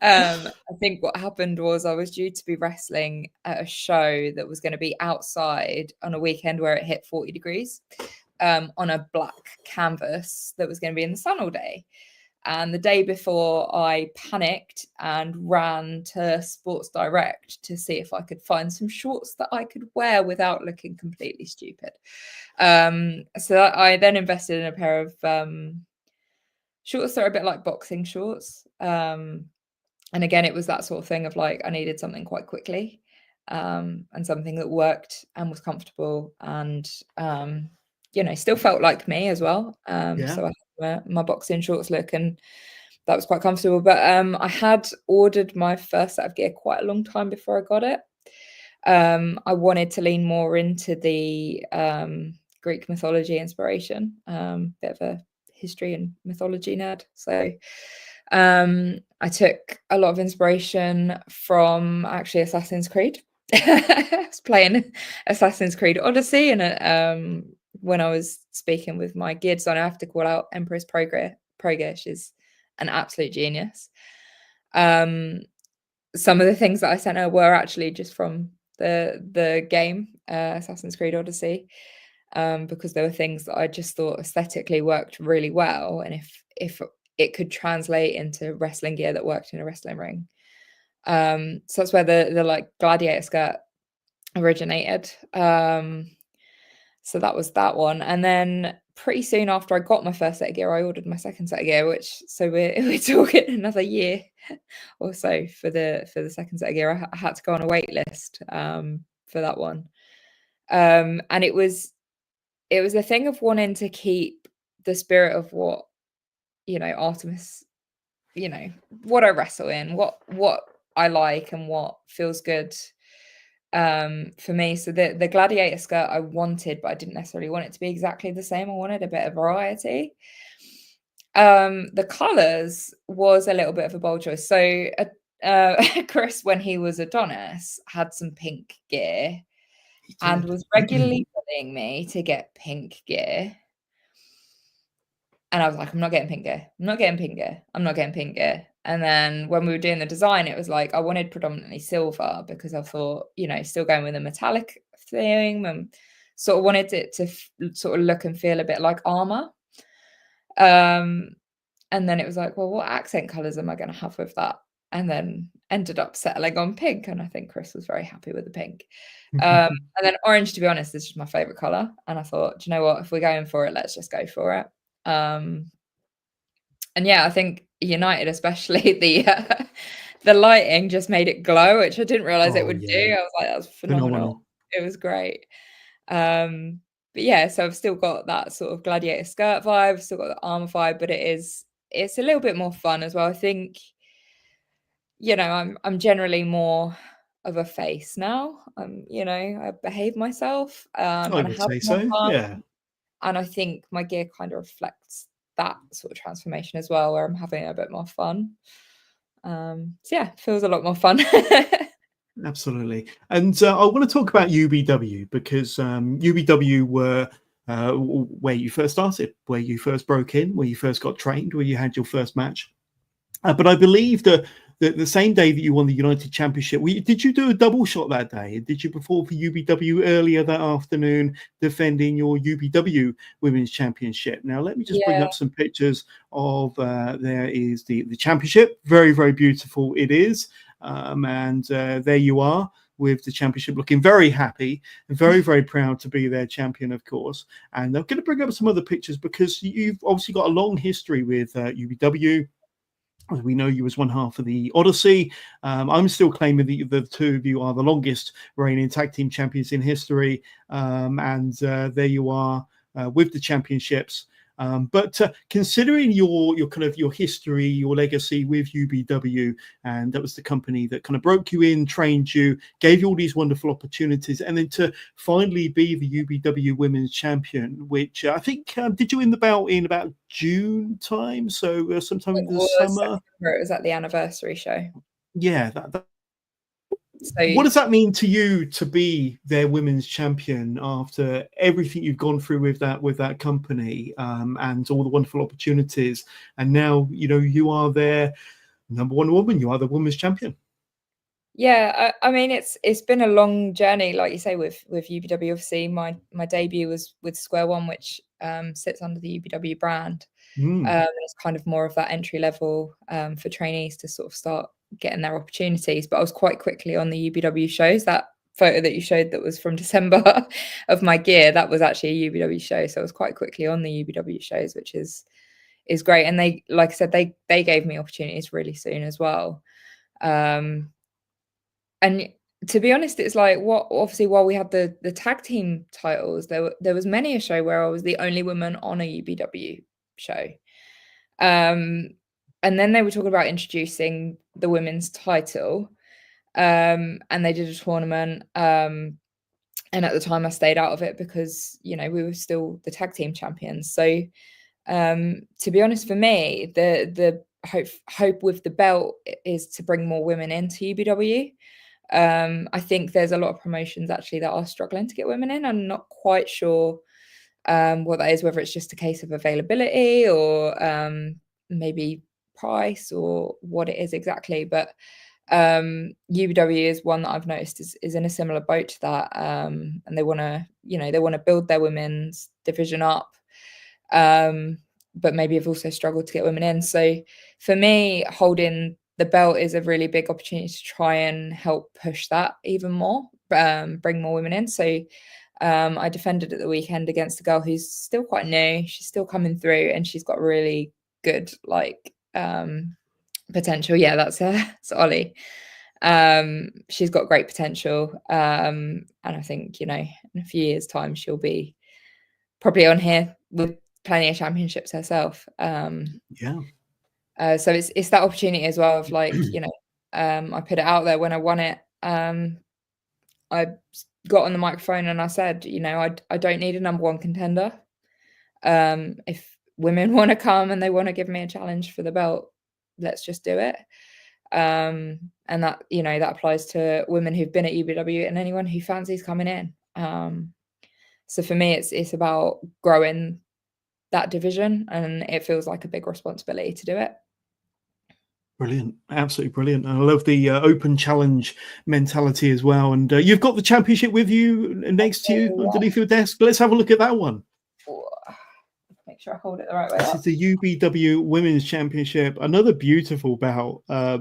I think what happened was I was due to be wrestling at a show that was going to be outside on a weekend where it hit 40 degrees on a black canvas that was going to be in the sun all day. And the day before, I panicked and ran to Sports Direct to see if I could find some shorts that I could wear without looking completely stupid. So I then invested in a pair of shorts that are a bit like boxing shorts. And again, it was that sort of thing of like, I needed something quite quickly, and something that worked and was comfortable and, still felt like me as well. So I had my boxing shorts look, and that was quite comfortable. But I had ordered my first set of gear quite a long time before I got it. I wanted to lean more into the Greek mythology inspiration, bit of a history and mythology nerd. So I took a lot of inspiration from actually Assassin's Creed. I was playing Assassin's Creed Odyssey, and when I was speaking with my gear designer, I have to call out Empress Proge. She's an absolute genius. Some of the things that I sent her were actually just from the game Assassin's Creed Odyssey, because there were things that I just thought aesthetically worked really well, and if it could translate into wrestling gear that worked in a wrestling ring. So that's where the like gladiator skirt originated. So that was that one. And then pretty soon after I got my first set of gear, I ordered my second set of gear, so we're talking another year or so for the second set of gear. I had to go on a wait list for that one. And it was a thing of wanting to keep the spirit of what Artemis, what I wrestle in, what I like and what feels good for me. So the gladiator skirt I wanted, but I didn't necessarily want it to be exactly the same. I wanted a bit of variety. The colors was a little bit of a bold choice. So Chris, when he was Adonis, had some pink gear and was regularly telling me to get pink gear. And I was like, I'm not getting pink gear. I'm not getting pink gear. I'm not getting pink gear. And then when we were doing the design, it was like I wanted predominantly silver because I thought, still going with a metallic theme, and sort of wanted it to sort of look and feel a bit like armor. And then it was like, well, what accent colors am I going to have with that? And then ended up settling on pink. And I think Chris was very happy with the pink. And then orange, to be honest, is just my favorite color. And I thought, do you know what? If we're going for it, let's just go for it. And yeah, I think United, especially the lighting just made it glow, which I didn't realize it would do. I was like, that's phenomenal. It was great. But yeah, so I've still got that sort of gladiator skirt vibe, still got the armor vibe, but it's a little bit more fun as well. I think, I'm generally more of a face now. I behave myself, and I have more fun. Yeah. And I think my gear kind of reflects that sort of transformation as well, where I'm having a bit more fun. So yeah, feels a lot more fun. Absolutely. And I want to talk about UBW because UBW were where you first started, where you first broke in, where you first got trained, where you had your first match. But I believe that the same day that you won the United Championship, did you do a double shot that day? Did you perform for UBW earlier that afternoon, defending your UBW Women's Championship? Now, let me just bring up some pictures of, there is the championship. Very, very beautiful it is. And there you are with the championship, looking very happy and very, very proud to be their champion, of course. And I'm going to bring up some other pictures because you've obviously got a long history with UBW. We know you as one half of the Odyssey. I'm still claiming that the two of you are the longest reigning tag team champions in history. And there you are with the championships. But considering your kind of your history, your legacy with UBW, and that was the company that kind of broke you in, trained you, gave you all these wonderful opportunities, and then to finally be the UBW Women's Champion, which I think did you win the belt in about June time, so sometime in the summer. It was at the anniversary show. Yeah, so what does that mean to you to be their women's champion after everything you've gone through with that company and all the wonderful opportunities? And now, you are their number one woman. You are the women's champion. Yeah, I mean, it's been a long journey, like you say, with UBW. Obviously, my debut was with Square One, which sits under the UBW brand. It's kind of more of that entry level for trainees to sort of start getting their opportunities. But I was quite quickly on the UBW shows. That photo that you showed that was from December of my gear, that was actually a UBW show. So I was quite quickly on the UBW shows, which is great. And they, like I said, they gave me opportunities really soon as well. And to be honest, it's like obviously while we had the tag team titles, there was many a show where I was the only woman on a UBW show. And then they were talking about introducing the women's title. And they did a tournament. And at the time I stayed out of it because, we were still the tag team champions. So to be honest, for me, the hope with the belt is to bring more women into UBW. I think there's a lot of promotions actually that are struggling to get women in. I'm not quite sure what that is, whether it's just a case of availability or maybe price or what it is exactly. But UBW is one that I've noticed is in a similar boat to that, and they want to build their women's division up, but maybe have also struggled to get women in. So for me, holding the belt is a really big opportunity to try and help push that even more, bring more women in. So I defended at the weekend against a girl who's still quite new. She's still coming through, and she's got really good potential. Yeah, that's Ollie. She's got great potential, and I think in a few years' time she'll be probably on here with plenty of championships herself. Yeah. So it's that opportunity as well of like, you know, I put it out there when I won it. I got on the microphone and I said, you know, I don't need a number one contender. If women want to come and they want to give me a challenge for the belt, let's just do it. And that, you know, that applies to women who've been at UBW and anyone who fancies coming in. So for me, it's about growing that division, and it feels like a big responsibility to do it. Brilliant, absolutely brilliant. I love the open challenge mentality as well. And you've got the championship with you next to you underneath your desk. Let's have a look at that one. Make sure I hold it the right way. This is the UBW Women's Championship. Another beautiful bout. Yeah,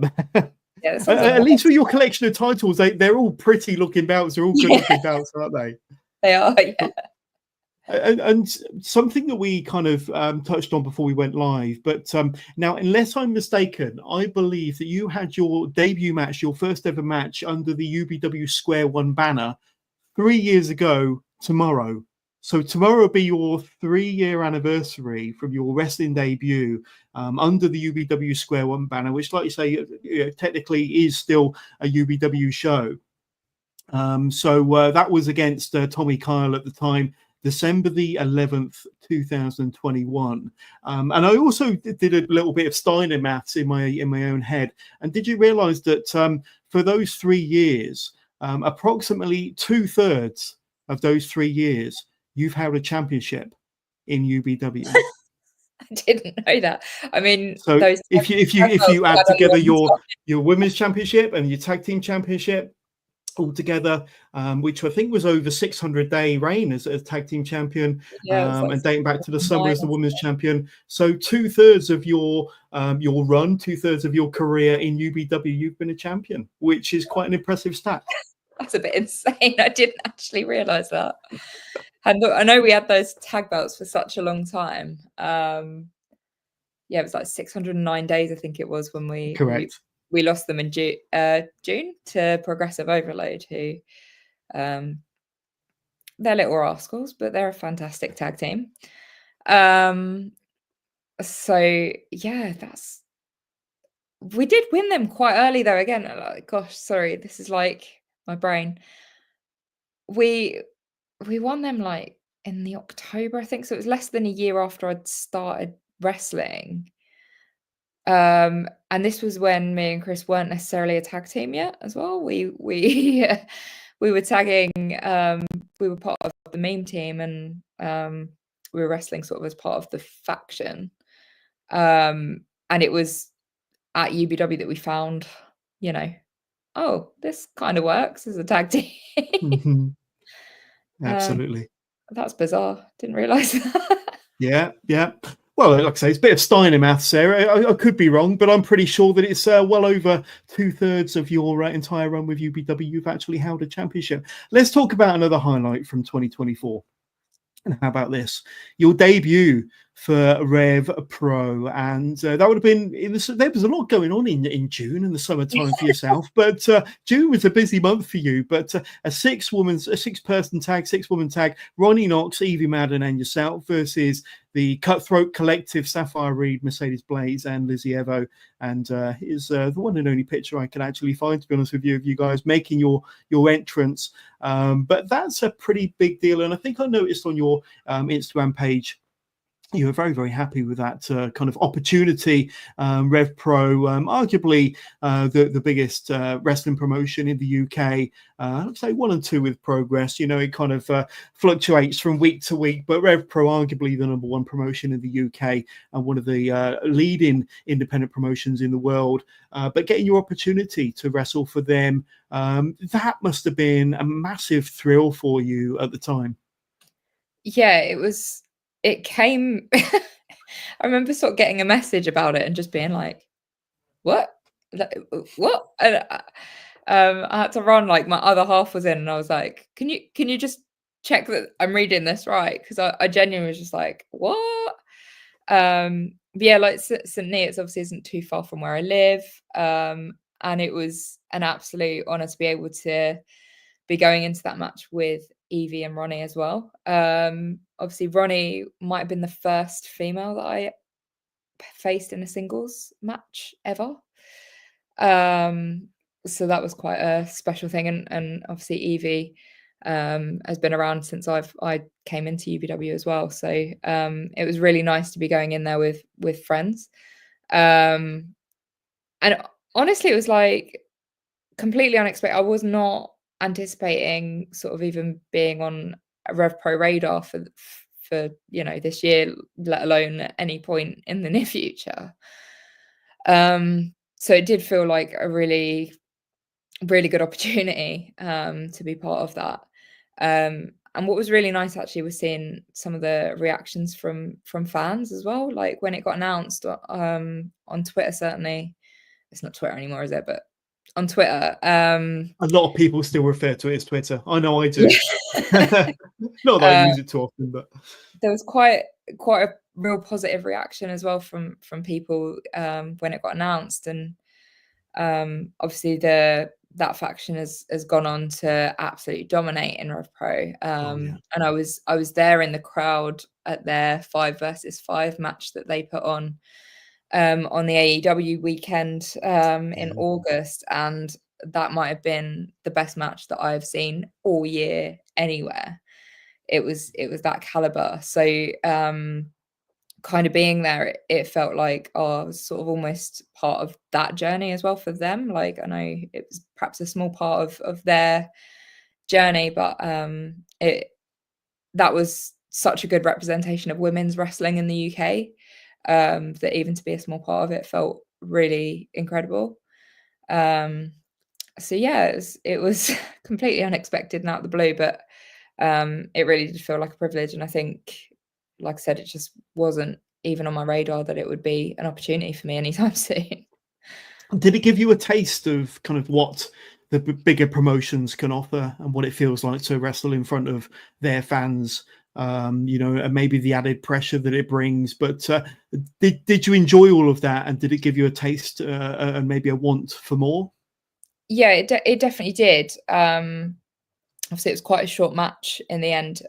at least with your collection of titles, they're all pretty looking belts. They're all good looking belts, aren't they? They are, yeah. And something that we kind of touched on before we went live, but now, unless I'm mistaken, I believe that you had your debut match, your first ever match under the UBW Square One banner 3 years ago tomorrow. So tomorrow will be your 3-year anniversary from your wrestling debut under the UBW Square One banner, which, like you say, you know, technically is still a UBW show. So that was against Tommy Kyle at the time, December the 11th, 2021. And I also did a little bit of Steiner maths in my own head. And did you realize that for those 3 years, approximately 2/3 of those 3 years, you've held a championship in UBW? I didn't know that. I mean, so those if you add together your women's championship and your tag team championship altogether, which I think was over 600-day reign as a tag team champion, like and dating back to the summer as the women's champion. So 2/3 of your run, 2/3 of your career in UBW, you've been a champion, which is quite an impressive stat. That's a bit insane. I didn't actually realize that. And I know we had those tag belts for such a long time. Yeah, it was like 609 days, I think it was, when we lost them in June to Progressive Overload, who they're little rascals, but they're a fantastic tag team. So yeah, we did win them quite early though. Again, like, gosh, sorry, this is like my brain. We won them like in the October, I think. So it was less than a year after I'd started wrestling. And this was when me and Chris weren't necessarily a tag team yet as well. We were tagging, we were part of the meme team, and we were wrestling sort of as part of the faction. And it was at UBW that we found, you know, oh, this kind of works as a tag team. Mm-hmm. Absolutely. That's bizarre. Didn't realize that. Yeah. Well, like I say, it's a bit of Steiner maths there. I could be wrong, but I'm pretty sure that it's well over 2/3 of your entire run with UBW. You've actually held a championship. Let's talk about another highlight from 2024. And how about this? Your debut for Rev Pro, and that would have been there was a lot going on in June and the summertime for yourself, but June was a busy month for you. But a six-woman tag, Ronnie Knox, Evie Madden, and yourself versus the Cutthroat Collective, Sapphire Reed, Mercedes Blaze, and Lizzie Evo. And is the one and only picture I can actually find, to be honest with you, of you guys making your entrance. But that's a pretty big deal, and I think I noticed on your Instagram page you were very, very happy with that kind of opportunity. Rev Pro, arguably the biggest wrestling promotion in the UK. I'd say 1 and 2 with Progress. You know, it kind of fluctuates from week to week, but Rev Pro, arguably the #1 promotion in the UK and one of the leading independent promotions in the world. But getting your opportunity to wrestle for them, that must have been a massive thrill for you at the time. Yeah, it came. I remember sort of getting a message about it and just being like, what? What? And I had to run, like my other half was in, and I was like, can you just check that I'm reading this right? Because I genuinely was just like, what? But yeah, like St. Neots obviously isn't too far from where I live. And it was an absolute honor to be able to be going into that match with Evie and Ronnie as well. Obviously Ronnie might have been the first female that I faced in a singles match ever. So that was quite a special thing, and obviously Evie has been around since I came into UBW as well. So it was really nice to be going in there with friends. And honestly, it was like completely unexpected. I was not anticipating sort of even being on a Rev Pro radar for this year, let alone at any point in the near future. So it did feel like a really, really good opportunity to be part of that. And what was really nice actually was seeing some of the reactions from fans as well. Like when it got announced on Twitter, certainly it's not Twitter anymore, is it? But on Twitter, a lot of people still refer to it as Twitter. I know I do. Not that I use it too often, but there was quite a real positive reaction as well from people when it got announced, and obviously that faction has gone on to absolutely dominate in Rev Pro. And I was there in the crowd at their 5 versus 5 match that they put on the AEW weekend in August, and that might have been the best match that I've seen all year anywhere. It was that caliber. So kind of being there, it felt like I was sort of almost part of that journey as well for them. Like I know it was perhaps a small part of their journey, but that was such a good representation of women's wrestling in the UK that even to be a small part of it felt really incredible. So yeah, it was completely unexpected and out of the blue, but it really did feel like a privilege. And I think, like I said, it just wasn't even on my radar that it would be an opportunity for me anytime soon. Did it give you a taste of kind of what the bigger promotions can offer and what it feels like to wrestle in front of their fans? And maybe the added pressure that it brings. But did you enjoy all of that, and did it give you a taste and maybe a want for more? Yeah, it definitely did. Obviously, it was quite a short match in the end.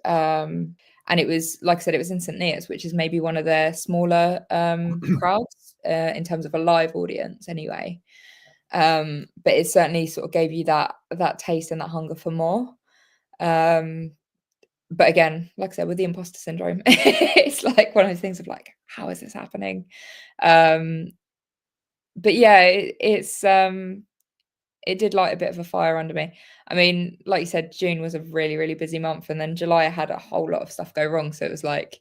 And it was, like I said, it was in St. Neots, which is maybe one of their smaller crowds in terms of a live audience anyway. But it certainly sort of gave you that taste and that hunger for more. But again, like I said, with the imposter syndrome, it's like one of those things of like, how is this happening? But yeah, it did light a bit of a fire under me. I mean, like you said, June was a really, really busy month, and then July I had a whole lot of stuff go wrong. So it was like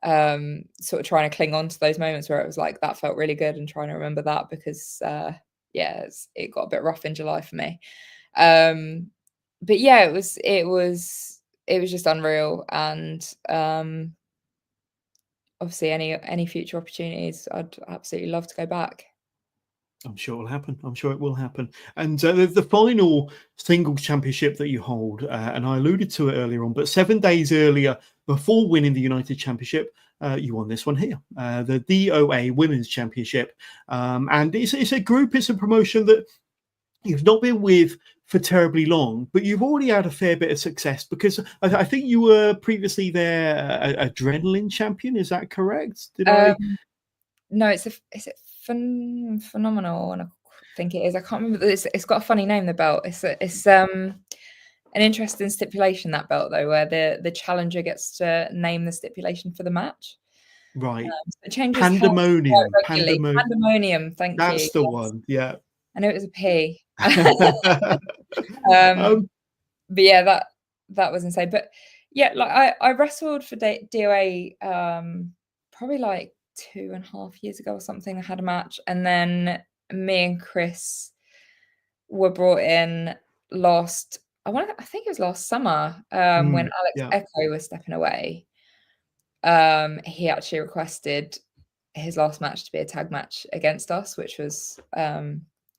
sort of trying to cling on to those moments where it was like that felt really good, and trying to remember that because it got a bit rough in July for me. But yeah, it was just unreal, and obviously any future opportunities, I'd absolutely love to go back. I'm sure it will happen. I'm sure it will happen. And the final singles championship that you hold, and I alluded to it earlier on, but 7 days earlier, before winning the United Championship, you won this one here, the DOA Women's Championship. And it's a group, it's a promotion that you've not been with for terribly long, but you've already had a fair bit of success because I think you were previously their adrenaline champion. Is that correct? No, is it phenomenal? And I think it is. I can't remember. It's got a funny name. The belt. It's an interesting stipulation, that belt though, where the challenger gets to name the stipulation for the match. Right. So it changes Pandemonium. Pandemonium. Thank you. That's the one. Yeah. I know it was a P. But yeah, that was insane. But yeah, like I wrestled for DOA probably like 2.5 years ago or something. I had a match, and then me and Chris were brought in I think it was last summer when Alex Echo was stepping away. He actually requested his last match to be a tag match against us, which was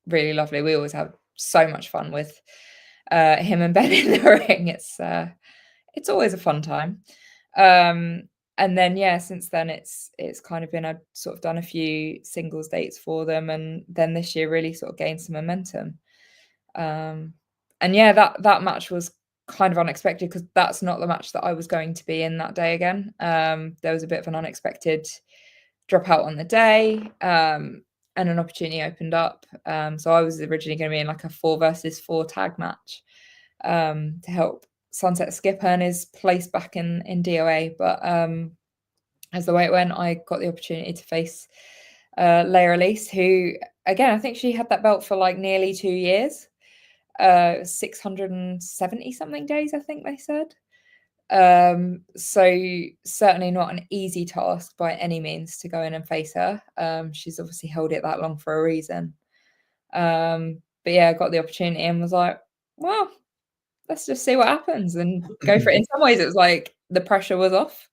really lovely. We always have so much fun with him and Ben in the ring. It's always a fun time. And then since then it's kind of been, I've sort of done a few singles dates for them, and then this year really sort of gained some momentum. And that match was kind of unexpected because that's not the match that I was going to be in that day again. There was a bit of an unexpected dropout on the day, and an opportunity opened up. So I was originally going to be in like a 4 versus 4 tag match to help Sunset skip earn his place back in DOA. But as the way it went, I got the opportunity to face Leia Elise, who, again, I think she had that belt for like nearly 2 years. 670 something days, I think they said. So certainly not an easy task by any means to go in and face her. She's obviously held it that long for a reason. But yeah, I got the opportunity and was like, well, let's just see what happens and go for it. In some ways, it was like the pressure was off.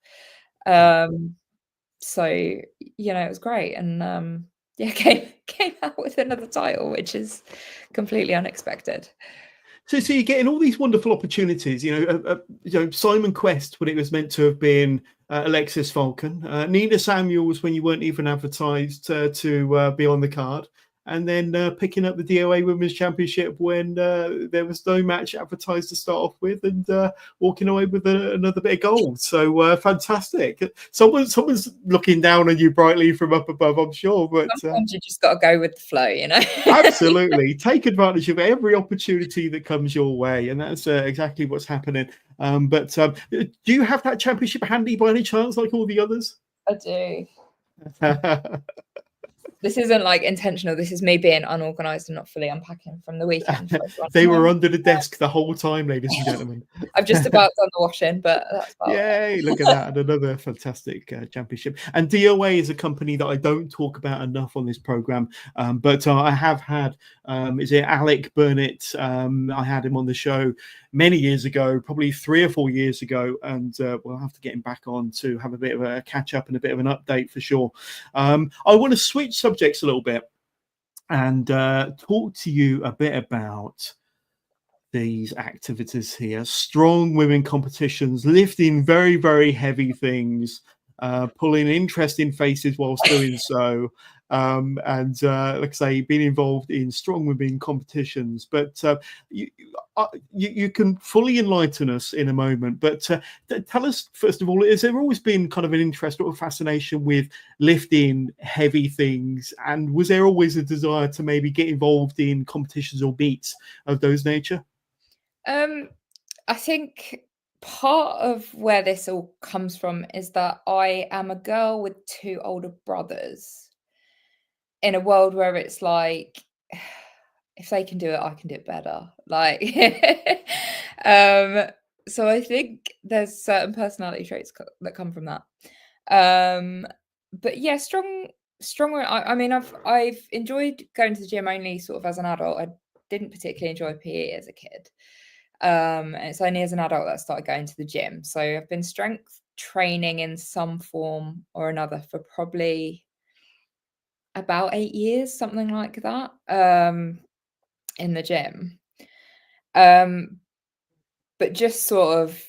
So, you know, it was great. And yeah, came out with another title, which is completely unexpected. So you're getting all these wonderful opportunities. You know, Simon Quest when it was meant to have been Alexis Falcon, Nina Samuels when you weren't even advertised to be on the card, and then picking up the DOA Women's Championship when there was no match advertised to start off with, and walking away with another bit of gold. So fantastic! Someone's looking down on you brightly from up above, I'm sure. But sometimes you just got to go with the flow, you know. Absolutely, take advantage of every opportunity that comes your way, and that's exactly what's happening. But do you have that championship handy by any chance, like all the others? I do. This isn't like intentional. This is me being unorganized and not fully unpacking from the weekend. They were under the desk the whole time, ladies and gentlemen. I've just about done the washing, but that's about Yay, look at that. And another fantastic championship. And DOA is a company that I don't talk about enough on this program, but I have had, is it Alec Burnett? I had him on the show many years ago, probably 3 or 4 years ago, and we'll have to get him back on to have a bit of a catch up and a bit of an update for sure. I want to switch subjects a little bit and talk to you a bit about these activities here. Strong women competitions, lifting very, very heavy things, pulling interesting faces whilst doing so. And like I say, being involved in strong women competitions. But you can fully enlighten us in a moment. But tell us, first of all, has there always been kind of an interest or a fascination with lifting heavy things? And was there always a desire to maybe get involved in competitions or meets of those nature? I think part of where this all comes from is that I am a girl with 2 older brothers in a world where it's like, if they can do it, I can do it better. Like, so I think there's certain personality traits that come from that. But yeah, strong. I mean, I've enjoyed going to the gym only sort of as an adult. I didn't particularly enjoy PE as a kid. And it's only as an adult that I started going to the gym. So I've been strength training in some form or another for probably about 8 years, something like that, in the gym. But just sort of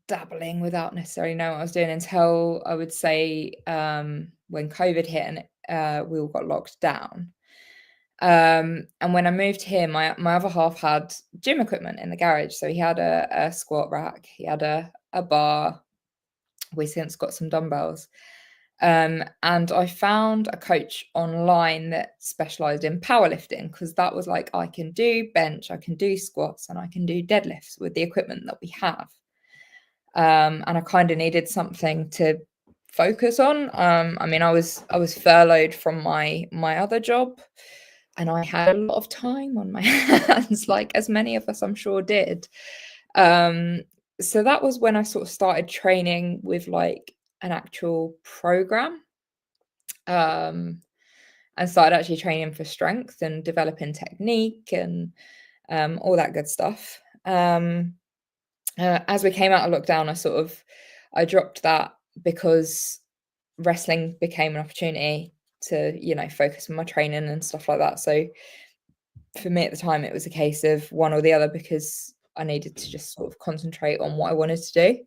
dabbling without necessarily knowing what I was doing until I would say when COVID hit and we all got locked down. And when I moved here, my other half had gym equipment in the garage. So he had a squat rack, he had a bar. We since got some dumbbells. And I found a coach online that specialized in powerlifting because that was like, I can do bench, I can do squats, and I can do deadlifts with the equipment that we have. And I kind of needed something to focus on. I mean, I was furloughed from my other job, and I had a lot of time on my hands, like as many of us I'm sure did. So that was when I sort of started training with like an actual program, and started actually training for strength and developing technique and all that good stuff. As we came out of lockdown, I dropped that because wrestling became an opportunity to, you know, focus on my training and stuff like that. So for me at the time, it was a case of one or the other because I needed to just sort of concentrate on what I wanted to do.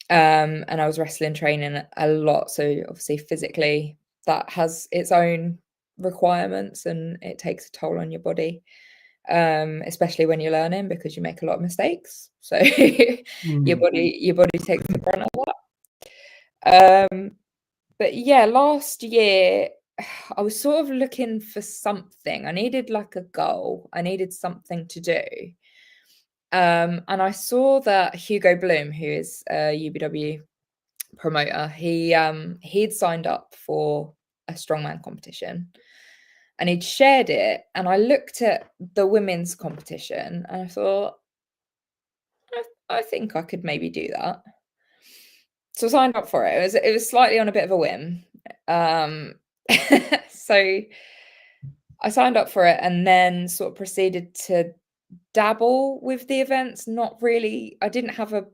And I was wrestling training a lot. So obviously physically that has its own requirements and it takes a toll on your body. especially when you're learning, because you make a lot of mistakes. So your Mm. body takes the brunt of that. But yeah, last year I was sort of looking for something. I needed like a goal. I needed something to do. And I saw that Hugo Bloom, who is a UBW promoter, he'd signed up for a strongman competition, and he'd shared it. And I looked at the women's competition and I thought, I think I could maybe do that. So I signed up for it. It was slightly on a bit of a whim. So I signed up for it and then sort of proceeded to dabble with the events. Not really. I didn't have a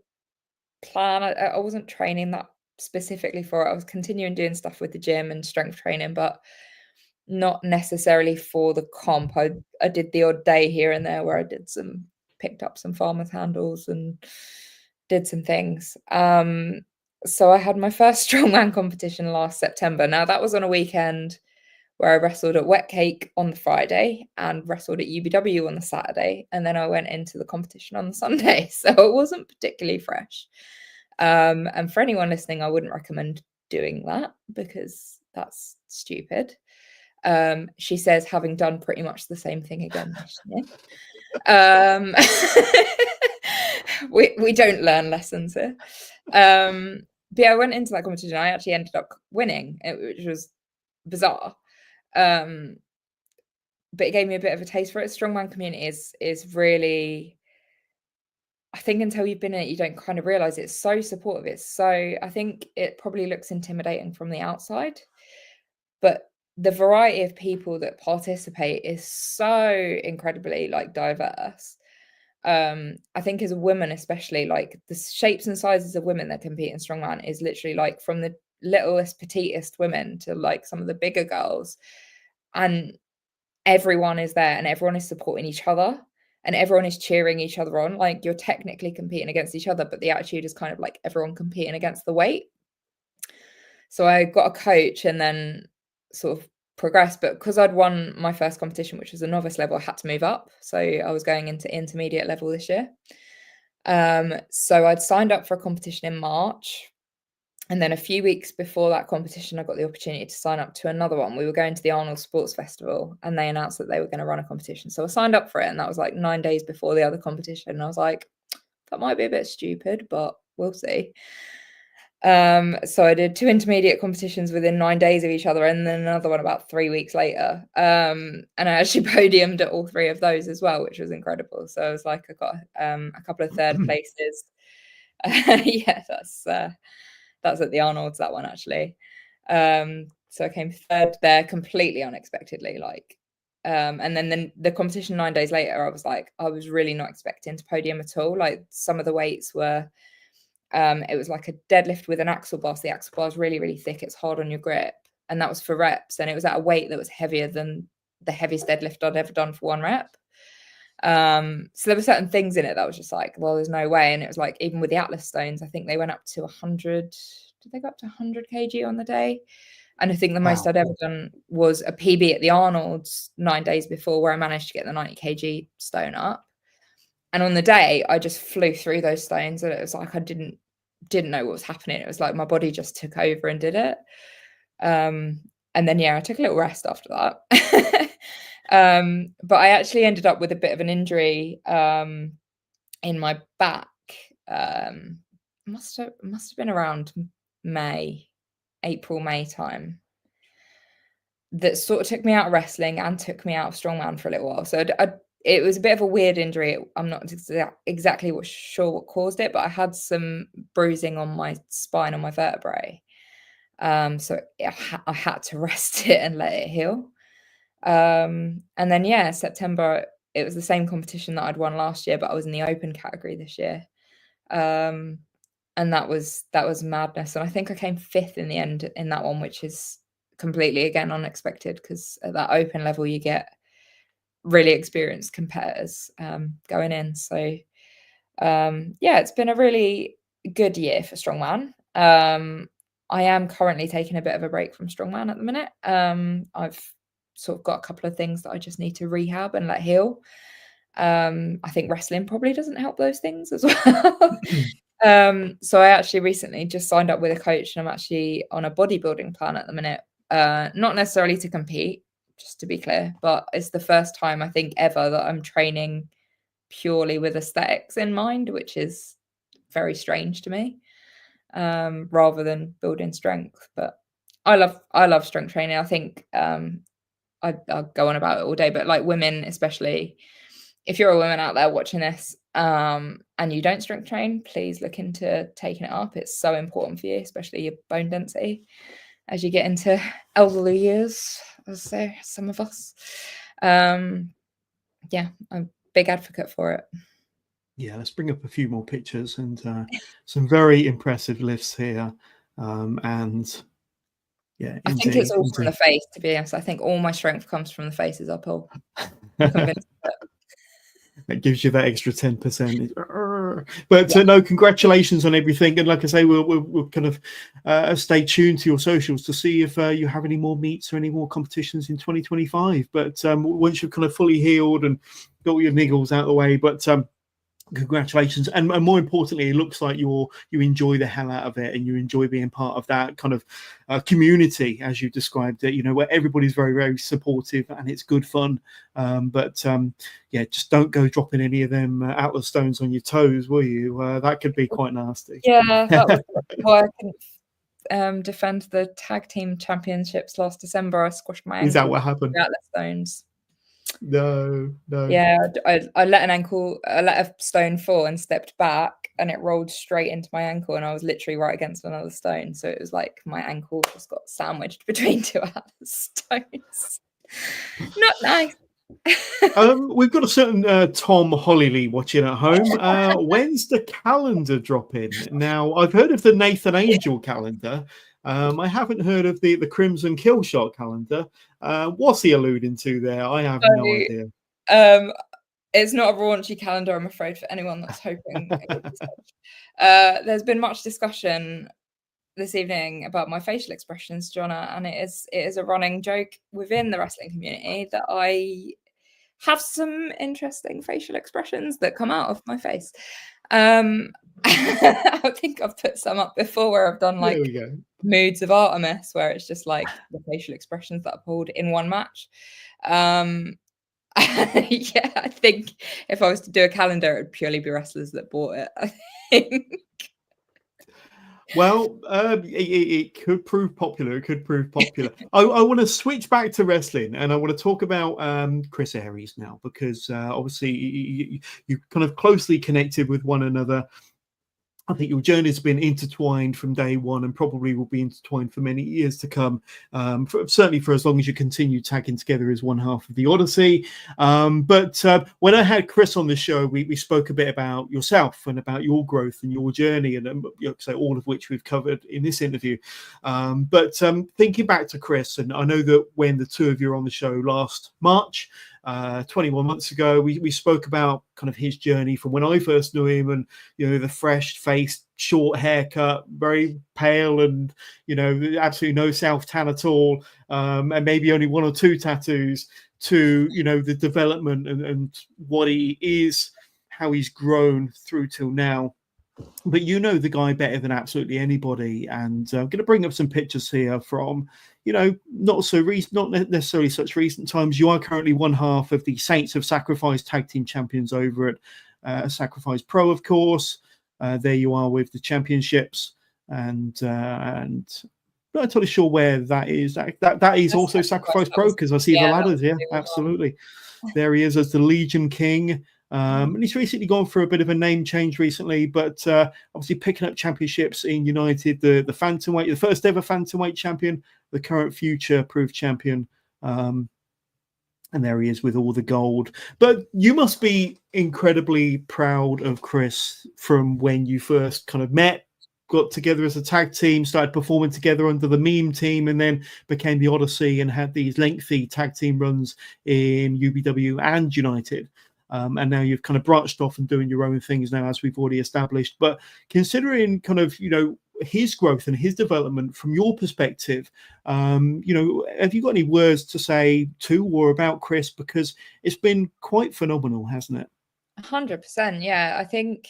plan. I wasn't training that specifically for it. I was continuing doing stuff with the gym and strength training, but not necessarily for the comp. I did the odd day here and there where I picked up some farmers handles and did some things. So I had my first strongman competition last September. Now that was on a weekend where I wrestled at Wet Cake on the Friday and wrestled at UBW on the Saturday, and then I went into the competition on the Sunday. So it wasn't particularly fresh. And for anyone listening, I wouldn't recommend doing that because that's stupid. She says, having done pretty much the same thing again this year. We don't learn lessons here. But yeah, I went into that competition. I actually ended up winning, which was bizarre. But it gave me a bit of a taste for it. Strongman community is really, I think until you've been in it, you don't kind of realize it's so supportive. It's so, I think it probably looks intimidating from the outside, but the variety of people that participate is so incredibly like diverse. I think as a woman, especially, like the shapes and sizes of women that compete in strongman is literally like from the littlest, petitest women to like some of the bigger girls, and everyone is there and everyone is supporting each other and everyone is cheering each other on. Like you're technically competing against each other, but the attitude is kind of like everyone competing against the weight. So I got a coach and then sort of progressed, but because I'd won my first competition, which was a novice level, I had to move up. So I was going into intermediate level this year. So I'd signed up for a competition in March. And then a few weeks before that competition, I got the opportunity to sign up to another one. We were going to the Arnold Sports Festival and they announced that they were going to run a competition. So I signed up for it, and that was like 9 days before the other competition. And I was like, that might be a bit stupid, but we'll see. So I did 2 intermediate competitions within 9 days of each other, and then another one about 3 weeks later. And I actually podiumed at all 3 of those as well, which was incredible. So I was like, I got a couple of third places. Yeah, that's at the Arnold's, that one actually. So I came third there completely unexpectedly, like, and then the competition 9 days later, I was really not expecting to podium at all. Like some of the weights were, it was like a deadlift with an axle bar. So the axle bar is really, really thick. It's hard on your grip, and that was for reps. And it was at a weight that was heavier than the heaviest deadlift I'd ever done for 1 rep. So there were certain things in it that was just like, well, there's no way. And it was like, even with the Atlas stones, I think they went up to 100. Did they go up to 100 kg on the day? And I think the most I'd ever done was a PB at the Arnold's 9 days before, where I managed to get the 90 kg stone up. And on the day, I just flew through those stones, and it was like I didn't know what was happening. It was like my body just took over and did it. And then yeah, I took a little rest after that. But I actually ended up with a bit of an injury in my back. Must have been around April, May time. That sort of took me out of wrestling and took me out of strongman for a little while. So it was a bit of a weird injury. I'm not exactly sure what caused it, but I had some bruising on my spine, on my vertebrae. So I had to rest it and let it heal. And then yeah, September, it was the same competition that I'd won last year, but I was in the open category this year. And that was madness. And I think I came 5th in the end in that one, which is completely, again, unexpected, because at that open level you get really experienced competitors going in. So yeah, it's been a really good year for strongman. I am currently taking a bit of a break from strongman at the minute. I've sort of got a couple of things that I just need to rehab and let heal. I think wrestling probably doesn't help those things as well. So I actually recently just signed up with a coach, and I'm actually on a bodybuilding plan at the minute. Not necessarily to compete, just to be clear, but it's the first time I think ever that I'm training purely with aesthetics in mind, which is very strange to me, rather than building strength. But I love strength training. I think I'll go on about it all day, but like women especially, if you're a woman out there watching this, and you don't strength train, please look into taking it up. It's so important for you, especially your bone density as you get into elderly years, as say some of us. Yeah, I'm a big advocate for it. Yeah, let's bring up a few more pictures, and some very impressive lifts here. And yeah, I think it's all from the face, to be honest. I think all my strength comes from the faces I pull. I'm convinced of it. That gives you that extra 10%. But no, congratulations on everything. And like I say, we'll kind of stay tuned to your socials to see if you have any more meets or any more competitions in 2025. But once you've kind of fully healed and got all your niggles out of the way, but congratulations, and more importantly, it looks like you enjoy the hell out of it, and you enjoy being part of that kind of community, as you described it, where everybody's very, very supportive and it's good fun. But yeah, just don't go dropping any of them Atlas stones on your toes, will you? That could be quite nasty. Yeah, that was why I couldn't defend the tag team championships last December. I squashed my ankle. Is that what happened? Atlas stones. No. Yeah, I let a stone fall and stepped back, and it rolled straight into my ankle, and I was literally right against another stone. So it was like my ankle just got sandwiched between two Atlas stones. Not nice. We've got a certain Tom Hollyley watching at home. When's the calendar dropping? Now, I've heard of the Nathan Angel calendar. I haven't heard of the Crimson Killshot calendar. What's he alluding to there? I have no idea. It's not a raunchy calendar, I'm afraid, for anyone that's hoping it would be such. There's been much discussion this evening about my facial expressions, Jonna, and it is a running joke within the wrestling community that I have some interesting facial expressions that come out of my face. I think I've put some up before where I've done like moods of Artemis, where it's just like the facial expressions that I pulled in one match. Yeah, I think if I was to do a calendar, it would purely be wrestlers that bought it, I think. Well, it could prove popular. It could prove popular. I want to switch back to wrestling, and I want to talk about Chris Aries now, because obviously you kind of closely connected with one another. I think your journey has been intertwined from day one, and probably will be intertwined for many years to come. Certainly for as long as you continue tagging together as one half of the Odyssey. But when I had Chris on the show, we spoke a bit about yourself and about your growth and your journey, and so all of which we've covered in this interview. But thinking back to Chris, and I know that when the two of you were on the show last March, 21 months ago, we spoke about kind of his journey from when I first knew him, and the fresh face, short haircut, very pale, and absolutely no self tan at all, and maybe only one or two tattoos, to the development and what he is, how he's grown through till now. But the guy better than absolutely anybody, and I'm going to bring up some pictures here from not necessarily such recent times. You are currently one half of the Saints of Sacrifice tag team champions over at Sacrifice Pro, of course. There you are with the championships, and not entirely sure where that is. That is also Sacrifice Pro, because I see the ladders. Yeah, absolutely. There he is as the Legion King. And he's recently gone through a bit of a name change recently, but obviously picking up championships in United, the Phantomweight, the first ever Phantomweight champion, the current future proof champion. And there he is with all the gold. But you must be incredibly proud of Chris from when you first kind of met, got together as a tag team, started performing together under the Meme team, and then became the Odyssey and had these lengthy tag team runs in UBW and United. And now you've kind of branched off and doing your own things now, as we've already established. But considering kind of, his growth and his development from your perspective. Have you got any words to say to or about Chris? Because it's been quite phenomenal, hasn't it? 100%. Yeah, I think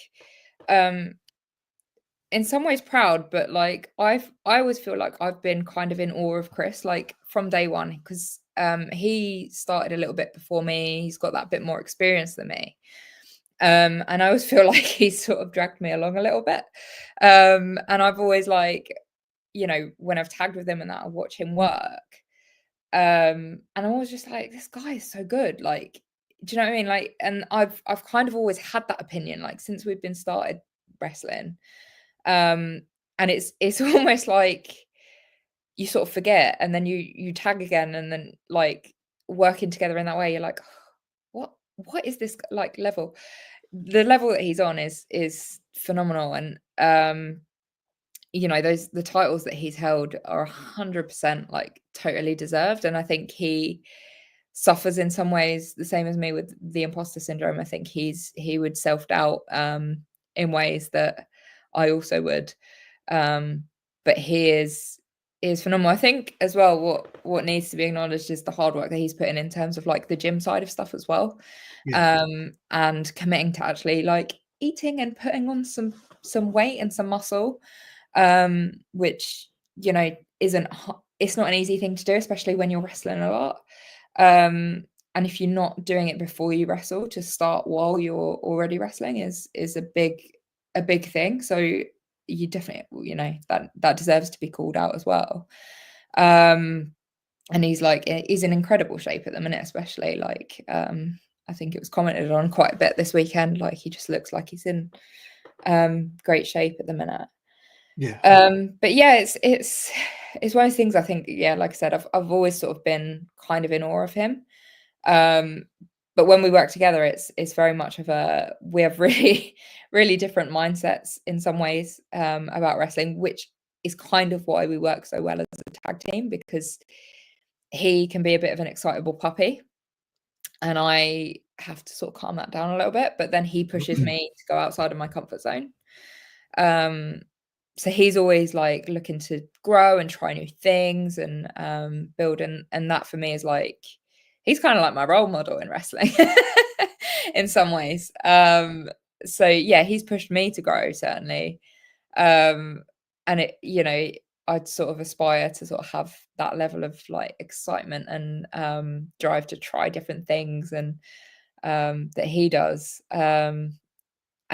in some ways proud, but like I always feel like I've been kind of in awe of Chris, like from day one, because he started a little bit before me. He's got that bit more experience than me. And I always feel like he's sort of dragged me along a little bit. And I've always like, when I've tagged with him and that, I watch him work. And I'm always just like, this guy is so good. Like, do you know what I mean? Like, and I've kind of always had that opinion, like since we've been started wrestling. And it's almost like you sort of forget, and then you tag again, and then like working together in that way, you're like, what is this like level? The level that he's on is phenomenal. And the titles that he's held are 100% like totally deserved. And I think he suffers in some ways the same as me with the imposter syndrome. I think he would self-doubt in ways that I also would. But he is phenomenal. I think as well what needs to be acknowledged is the hard work that he's putting in terms of like the gym side of stuff as well. Yeah. And committing to actually like eating and putting on some weight and some muscle, which it's not an easy thing to do, especially when you're wrestling a lot. And if you're not doing it before you wrestle, to start while you're already wrestling is a big thing. So you definitely, that deserves to be called out as well. And he's in incredible shape at the minute, especially like I think it was commented on quite a bit this weekend. Like he just looks like he's in great shape at the minute. Yeah. But yeah, it's one of those things. I think, yeah, like I said, I've always sort of been kind of in awe of him. But when we work together, it's very much of we have really, really different mindsets in some ways about wrestling, which is kind of why we work so well as a tag team, because he can be a bit of an excitable puppy, and I have to sort of calm that down a little bit. But then he pushes me to go outside of my comfort zone. So he's always like looking to grow and try new things and build, and that for me is like, he's kind of like my role model in wrestling in some ways. So yeah, he's pushed me to grow, certainly. And I'd sort of aspire to sort of have that level of like excitement and drive to try different things and that he does. And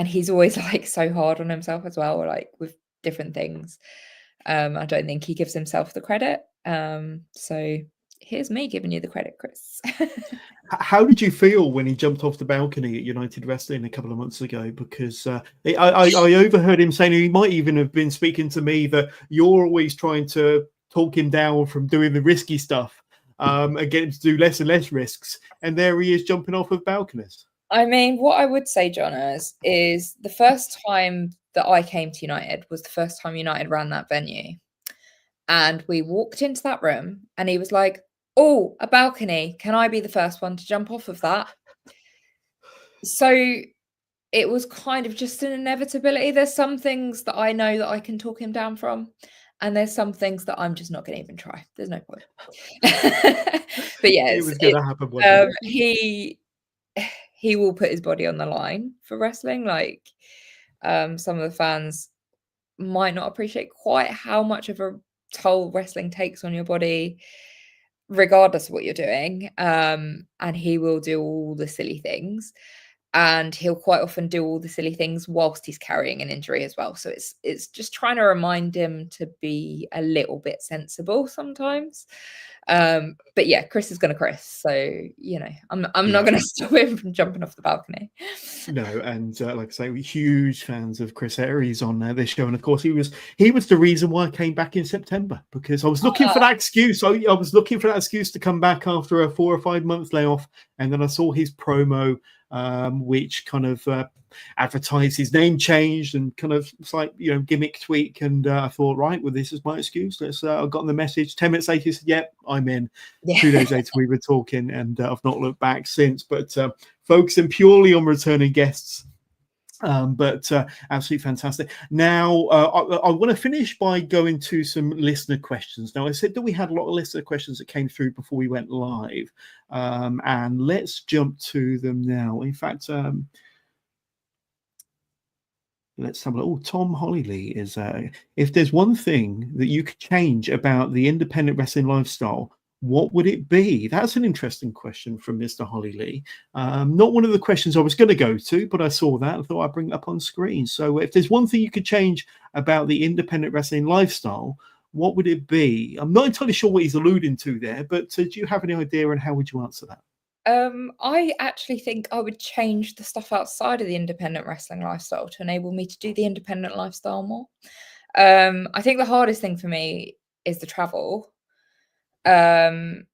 he's always like so hard on himself as well, like with different things. I don't think he gives himself the credit. So here's me giving you the credit, Chris. How did you feel when he jumped off the balcony at United Wrestling a couple of months ago? Because I overheard him saying, he might even have been speaking to me, that you're always trying to talk him down from doing the risky stuff and get him to do less and less risks. And there he is jumping off of balconies. I mean, what I would say, Jonas, is the first time that I came to United was the first time United ran that venue. And we walked into that room and he was like, oh, a balcony. Can I be the first one to jump off of that? So it was kind of just an inevitability. There's some things that I know that I can talk him down from, and there's some things that I'm just not going to even try. There's no point. But yeah, it was going to happen one day. He will put his body on the line for wrestling. Like some of the fans might not appreciate quite how much of a toll wrestling takes on your body, regardless of what you're doing. And he will do all the silly things, and he'll quite often do all the silly things whilst he's carrying an injury as well. So it's just trying to remind him to be a little bit sensible sometimes. But yeah, Chris is gonna Chris, so I'm not gonna stop him from jumping off the balcony. No, and like I say, we're huge fans of Chris Aries on this show, and of course he was the reason why I came back in September, because I was looking for that excuse. I was looking for that excuse to come back after a 4 or 5 month layoff, and then I saw his promo, which kind of advertised his name changed and kind of slight gimmick tweak, and I thought, right, well, this is my excuse. I got the message 10 minutes later. He said, yep, I'm in. 2 days later we were talking, and I've not looked back since. But focusing purely on returning guests, But absolutely fantastic. Now, I want to finish by going to some listener questions. Now, I said that we had a lot of listener questions that came through before we went live, and let's jump to them now. In fact, let's have a look. Oh, Tom Hollyley is, if there's one thing that you could change about the independent wrestling lifestyle, what would it be? That's an interesting question from Mr. Hollyley. Not one of the questions I was going to go to, but I saw that and thought I'd bring it up on screen. So if there's one thing you could change about the independent wrestling lifestyle, what would it be? I'm not entirely sure what he's alluding to there, but do you have any idea, and how would you answer that? I actually think I would change the stuff outside of the independent wrestling lifestyle to enable me to do the independent lifestyle more. I think the hardest thing for me is the travel. I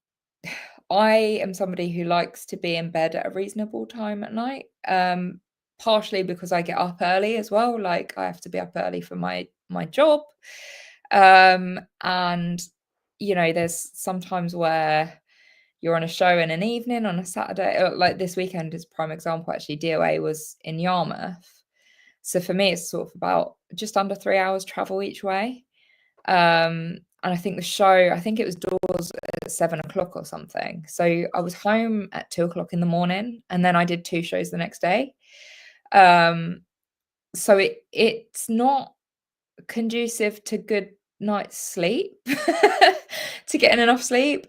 am somebody who likes to be in bed at a reasonable time at night, partially because I get up early as well. Like, I have to be up early for my job. And, you know, there's sometimes where you're on a show in an evening on a Saturday, like this weekend is a prime example. Actually, DOA was in Yarmouth. So for me, it's sort of about just under 3 hours travel each way. And I think the show, I think it was doors at 7 o'clock or something. So I was home at 2 o'clock in the morning, and then I did 2 shows the next day. So it's not conducive to good night's sleep, to getting enough sleep.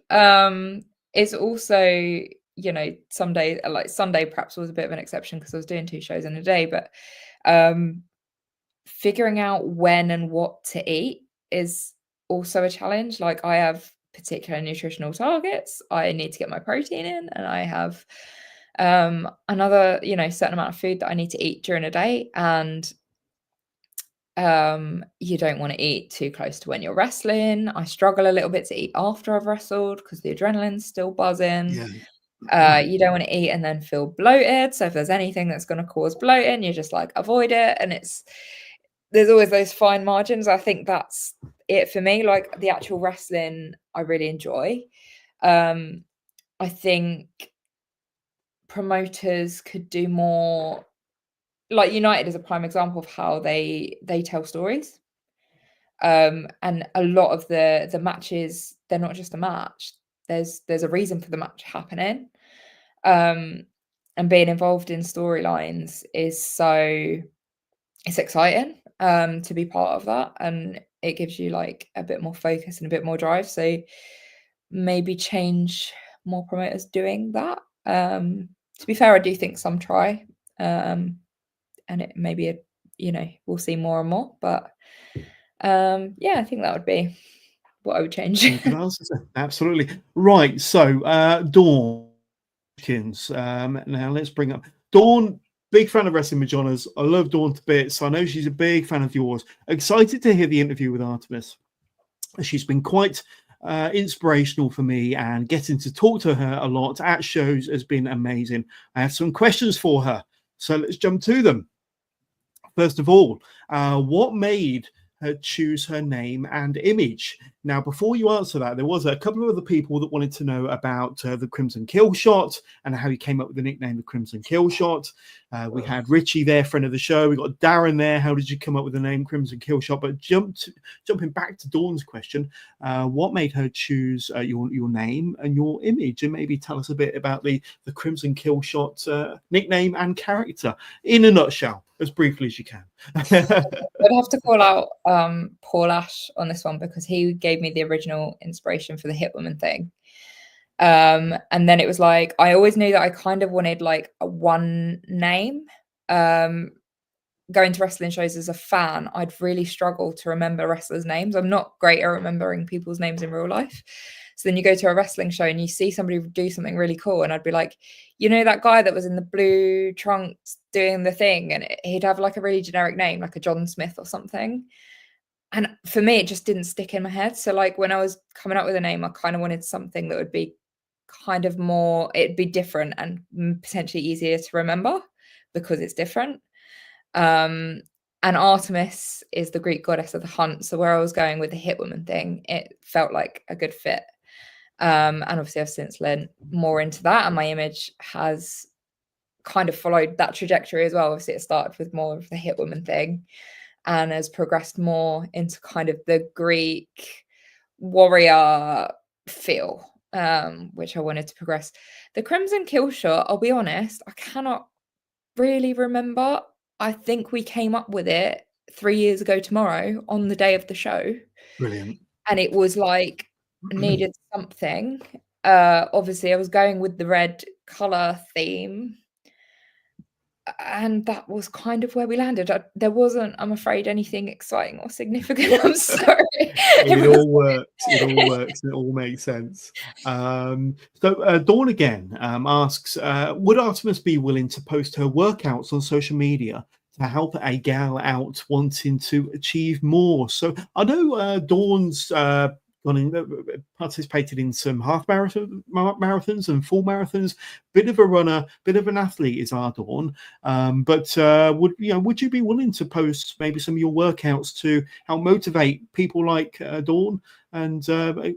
It's also, you know, some days, like Sunday perhaps was a bit of an exception because I was doing 2 shows in a day, but figuring out when and what to eat is also a challenge. Like, I have particular nutritional targets. I need to get my protein in, and I have another, you know, certain amount of food that I need to eat during a day. And you don't want to eat too close to when you're wrestling. I struggle a little bit to eat after I've wrestled because the adrenaline's still buzzing. You don't want to eat and then feel bloated. So if there's anything that's going to cause bloating, you just like avoid it. And there's always those fine margins. I think that's it for me. Like, the actual wrestling, I really enjoy. I think promoters could do more. Like, United is a prime example of how they tell stories. And a lot of the matches, they're not just a match. There's a reason for the match happening. And being involved in storylines it's exciting to be part of that, and it gives you like a bit more focus and a bit more drive. So maybe change more promoters doing that. To be fair, I do think some try, and it maybe, you know, we'll see more and more. But yeah, I think that would be what I would change. Good answer, sir. Absolutely. Right. So, Dawn Hopkins. Now let's bring up Dawn. Big fan of Wrestling Majonas. I love Dawn to bits. I know she's a big fan of yours. Excited to hear the interview with Artemis. She's been quite inspirational for me, and getting to talk to her a lot at shows has been amazing. I have some questions for her, so let's jump to them. First of all, what made her choose her name and image? Now, before you answer that, there was a couple of other people that wanted to know about the Crimson Killshot and how you came up with the nickname the Crimson Killshot. We had Richie there, friend of the show. We got Darren there. How did you come up with the name Crimson Killshot? But jumping back to Dawn's question, what made her choose your name and your image? And maybe tell us a bit about the Crimson Killshot nickname and character in a nutshell, as briefly as you can. I'd have to call out Paul Ash on this one, because he gave me the original inspiration for the Hit Woman thing. And then it was like, I always knew that I kind of wanted like a one name. Going to wrestling shows as a fan, I'd really struggle to remember wrestlers' names. I'm not great at remembering people's names in real life. So then you go to a wrestling show and you see somebody do something really cool, and I'd be like, you know, that guy that was in the blue trunks doing the thing, and he'd have like a really generic name, like a John Smith or something. And for me, it just didn't stick in my head. So like, when I was coming up with a name, I kind of wanted something that would be kind of more, it'd be different and potentially easier to remember because it's different. And Artemis is the Greek goddess of the hunt. So where I was going with the Hit Woman thing, it felt like a good fit. And obviously I've since learned more into that, and my image has kind of followed that trajectory as well. Obviously, it started with more of the hit woman thing and has progressed more into kind of the Greek warrior feel, which I wanted to progress. The Crimson Killshot, I'll be honest, I cannot really remember. I think we came up with it 3 years ago tomorrow on the day of the show. Brilliant. And it was like needed something. Obviously I was going with the red color theme, and that was kind of where we landed. There wasn't, I'm afraid, anything exciting or significant. I'm sorry. It all works. It all works. It all makes sense. Dawn again asks, would Artemis be willing to post her workouts on social media to help a gal out wanting to achieve more? So I know Dawn's participated in some half marathons and full marathons. Bit of a runner, bit of an athlete is our Dawn. But would you be willing to post maybe some of your workouts to help motivate people like Dawn and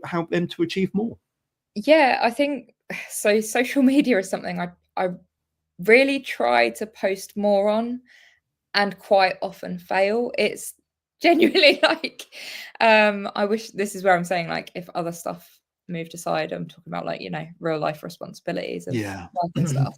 help them to achieve more? Yeah, I think so. Social media is something I really try to post more on, and quite often fail. It's genuinely like, I wish, this is where I'm saying, like, if other stuff moved aside, I'm talking about, like, real life responsibilities of work and stuff,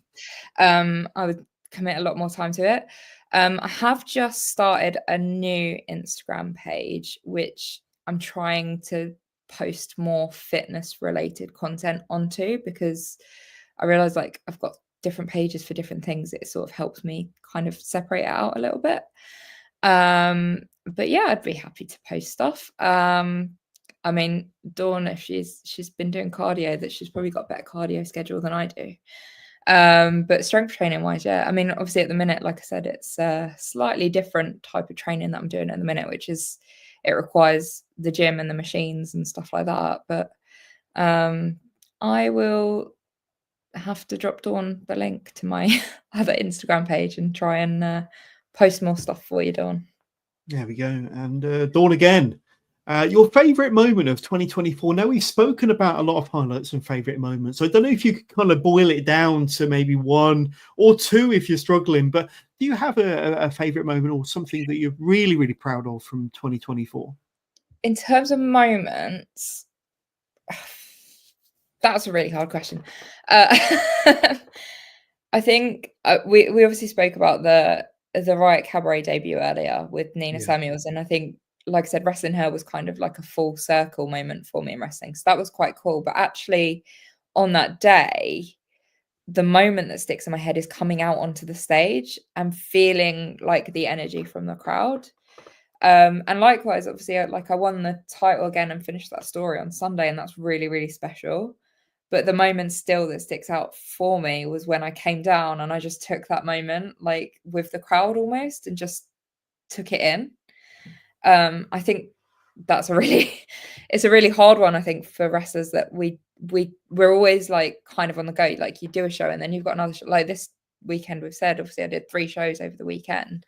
I would commit a lot more time to it. I have just started a new Instagram page, which I'm trying to post more fitness related content onto, because I realize, like, I've got different pages for different things. It sort of helps me kind of separate it out a little bit. But yeah, I'd be happy to post stuff. I mean, Dawn, if she's been doing cardio, that she's probably got a better cardio schedule than I do. But strength training wise, yeah, I mean, obviously at the minute, like I said, it's a slightly different type of training that I'm doing at the minute, which is, it requires the gym and the machines and stuff like that. But I will have to drop Dawn the link to my other Instagram page and try and post more stuff for you, Dawn. There we go. And Dawn again, your favorite moment of 2024. Now, we've spoken about a lot of highlights and favorite moments, so I don't know if you could kind of boil it down to maybe one or two if you're struggling, but do you have a favorite moment or something that you're really, really proud of from 2024? In terms of moments, that's a really hard question. I think we obviously spoke about the Riot Cabaret debut earlier with Nina Samuels, and I think, like I said, wrestling her was kind of like a full circle moment for me in wrestling, so that was quite cool. But actually, on that day, the moment that sticks in my head is coming out onto the stage and feeling like the energy from the crowd. And likewise, obviously, like, I won the title again and finished that story on Sunday, and that's really, really special. But the moment still that sticks out for me was when I came down and I just took that moment, like, with the crowd almost, and just took it in. I think that's it's a really hard one, I think, for wrestlers, that we're always like kind of on the go. Like, you do a show and then you've got another show. Like this weekend, we've said, obviously I did 3 shows over the weekend.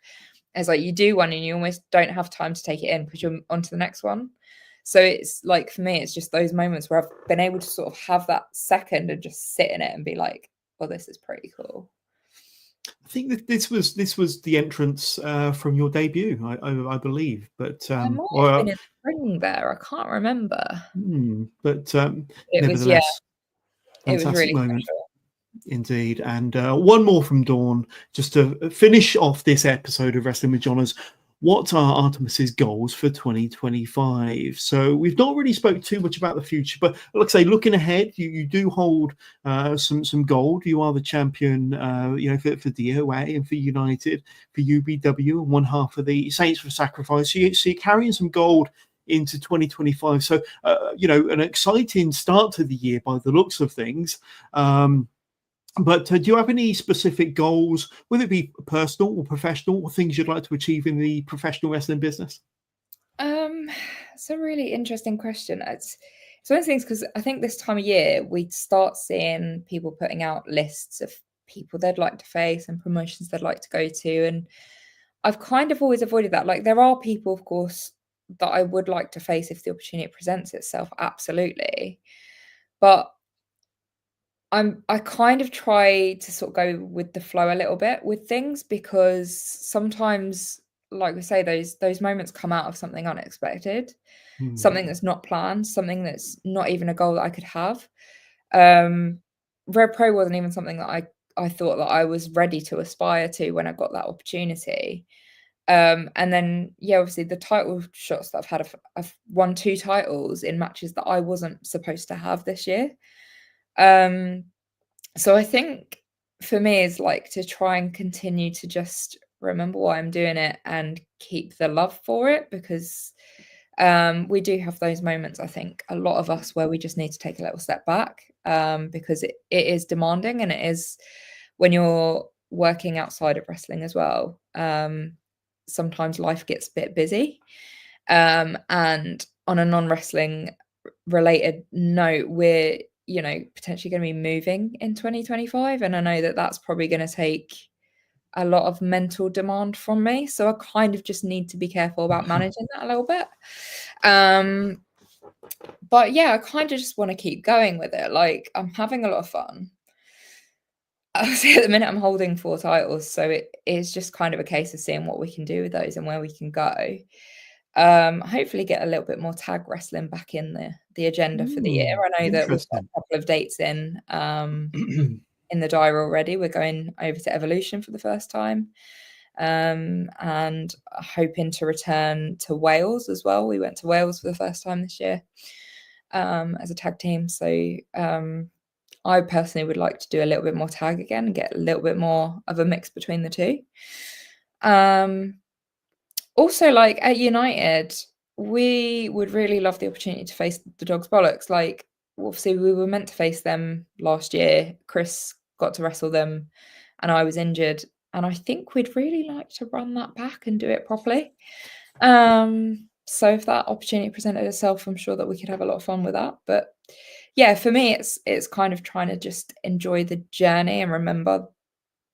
It's like you do one and you almost don't have time to take it in because you're on to the next one. So it's like, for me, it's just those moments where I've been able to sort of have that second and just sit in it and be like, well, this is pretty cool. I think that this was the entrance from your debut, I believe. But I might have been in the ring there. I can't remember. But it nevertheless, it was really moment. special. Indeed. And one more from Dawn, just to finish off this episode of Wrestling with Johners. What are Artemis's goals for 2025? So we've not really spoke too much about the future, but like I say, looking ahead, you do hold some gold. You are the champion, for DOA and for United, for UBW, and one half of the Saints for Sacrifice. So you're carrying some gold into 2025. So, an exciting start to the year by the looks of things. But do you have any specific goals, whether it be personal or professional, or things you'd like to achieve in the professional wrestling business? It's a really interesting question. It's one of the things, because I think this time of year we start seeing people putting out lists of people they'd like to face and promotions they'd like to go to, and I've kind of always avoided that. Like, there are people, of course, that I would like to face if the opportunity presents itself, absolutely. But I kind of try to sort of go with the flow a little bit with things, because sometimes, like we say, those moments come out of something unexpected, something that's not planned, something that's not even a goal that I could have. Red Pro wasn't even something that I thought that I was ready to aspire to when I got that opportunity. And then, yeah, obviously the title shots that I've had, I've won 2 titles in matches that I wasn't supposed to have this year. So I think for me is like to try and continue to just remember why I'm doing it and keep the love for it, because we do have those moments, I think, a lot of us, where we just need to take a little step back, because it is demanding, and it is, when you're working outside of wrestling as well, sometimes life gets a bit busy. And on a non-wrestling related note, we're, you know, potentially going to be moving in 2025, and I know that that's probably going to take a lot of mental demand from me, so I kind of just need to be careful about managing that a little bit. But yeah, I kind of just want to keep going with it. Like, I'm having a lot of fun. Obviously, at the minute I'm holding 4 titles, so it is just kind of a case of seeing what we can do with those and where we can go. Hopefully get a little bit more tag wrestling back in the agenda for the year. I know that we've got a couple of dates in the diary already. We're going over to Evolution for the first time, and hoping to return to Wales as well. We went to Wales for the first time this year, as a tag team. So I personally would like to do a little bit more tag again and get a little bit more of a mix between the two. Also, like, at United, we would really love the opportunity to face the Dogs Bollocks. Like, obviously, we were meant to face them last year. Chris got to wrestle them, and I was injured. And I think we'd really like to run that back and do it properly. So if that opportunity presented itself, I'm sure that we could have a lot of fun with that. But yeah, for me, it's kind of trying to just enjoy the journey and remember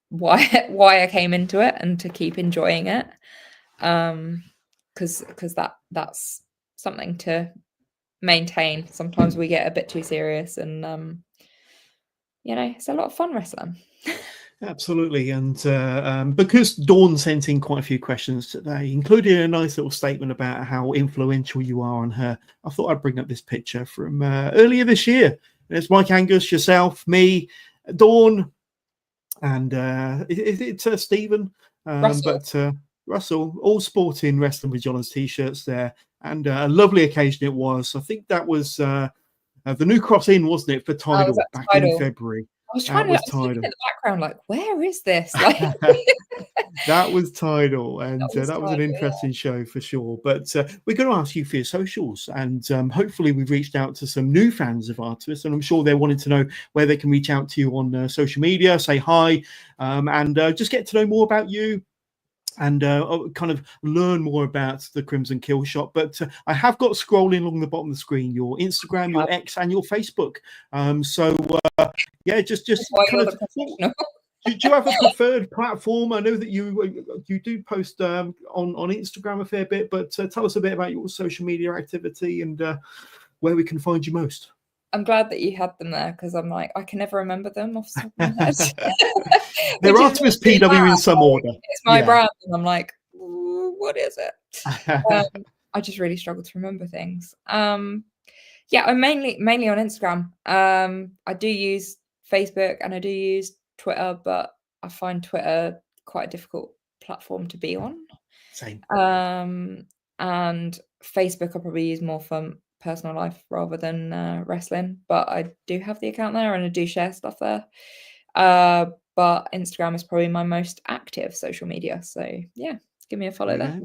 why I came into it, and to keep enjoying it. Because that's something to maintain. Sometimes we get a bit too serious, and you know, it's a lot of fun wrestling. Absolutely. And because Dawn sent in quite a few questions today, including a nice little statement about how influential you are on her, I thought I'd bring up this picture from earlier this year. There's Mike Angus, yourself, me, Dawn, and it's Stephen, but Russell, all sporting Wrestling with John's t-shirts there, and a lovely occasion it was. I think that was the New Cross Inn, wasn't it, for Tidal back in February? I was trying to look in the background, like, where is this? Like, that was Tidal, and that was an interesting show for sure. But we're going to ask you for your socials, and hopefully we've reached out to some new fans of Artemis, and I'm sure they're wanting to know where they can reach out to you on social media, say hi, and just get to know more about you, and kind of learn more about the Crimson Killshot. But I have got scrolling along the bottom of the screen your Instagram, your X, and your Facebook. Yeah, just kind of. Do you have a preferred platform? I know that you do post on Instagram a fair bit, but tell us a bit about your social media activity and where we can find you most. I'm glad that you had them there, because I'm like, I can never remember them off the top of my head. They're Artemis PW in some order. It's my brand, and I'm like, what is it? I just really struggle to remember things. Yeah, I'm mainly on Instagram. I do use Facebook and I do use Twitter, but I find Twitter quite a difficult platform to be on. Same. And Facebook I probably use more for personal life rather than wrestling, but I do have the account there and I do share stuff there. But Instagram is probably my most active social media, so yeah, give me a follow there.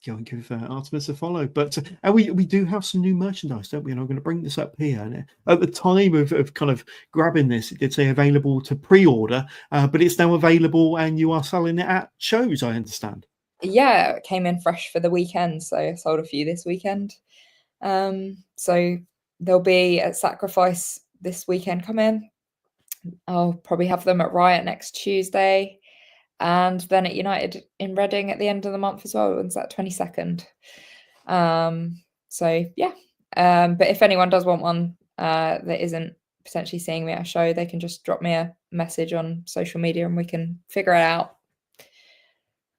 Go and give Artemis a follow. But we do have some new merchandise, don't we? And I'm going to bring this up here. And at the time of kind of grabbing this, it did say available to pre-order, but it's now available and you are selling it at shows, I understand. Yeah, it came in fresh for the weekend, so I sold a few this weekend. So there'll be a Sacrifice this weekend come in. I'll probably have them at Riot next Tuesday, and then at United in Reading at the end of the month as well. When's that? 22nd. So yeah. But if anyone does want one that isn't potentially seeing me at a show, they can just drop me a message on social media and we can figure it out.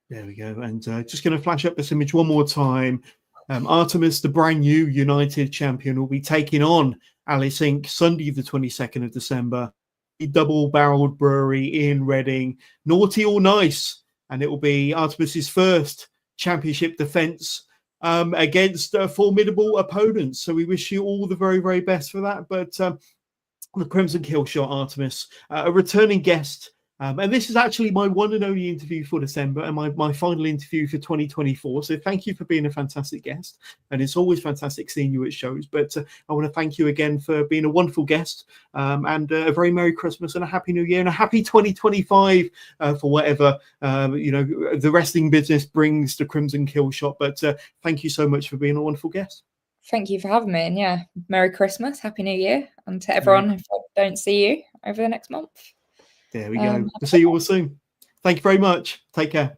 There we go. And just going to flash up this image one more time. Artemis, the brand new United champion, will be taking on Alice Inc. Sunday, the 22nd of December. Double-barreled brewery in Reading. Naughty or nice. And it will be Artemis's first championship defense against formidable opponents. So we wish you all the very, very best for that. But the Crimson Killshot Artemis, a returning guest. And this is actually my one and only interview for December and my final interview for 2024. So thank you for being a fantastic guest. And it's always fantastic seeing you at shows. But I want to thank you again for being a wonderful guest, and a very Merry Christmas and a Happy New Year and a happy 2025 for whatever, the wrestling business brings to Crimson Killshot. But thank you so much for being a wonderful guest. Thank you for having me. And yeah, Merry Christmas, Happy New Year. And to everyone, if I don't see you over the next month. There we go. We'll see you all soon. Thank you very much. Take care.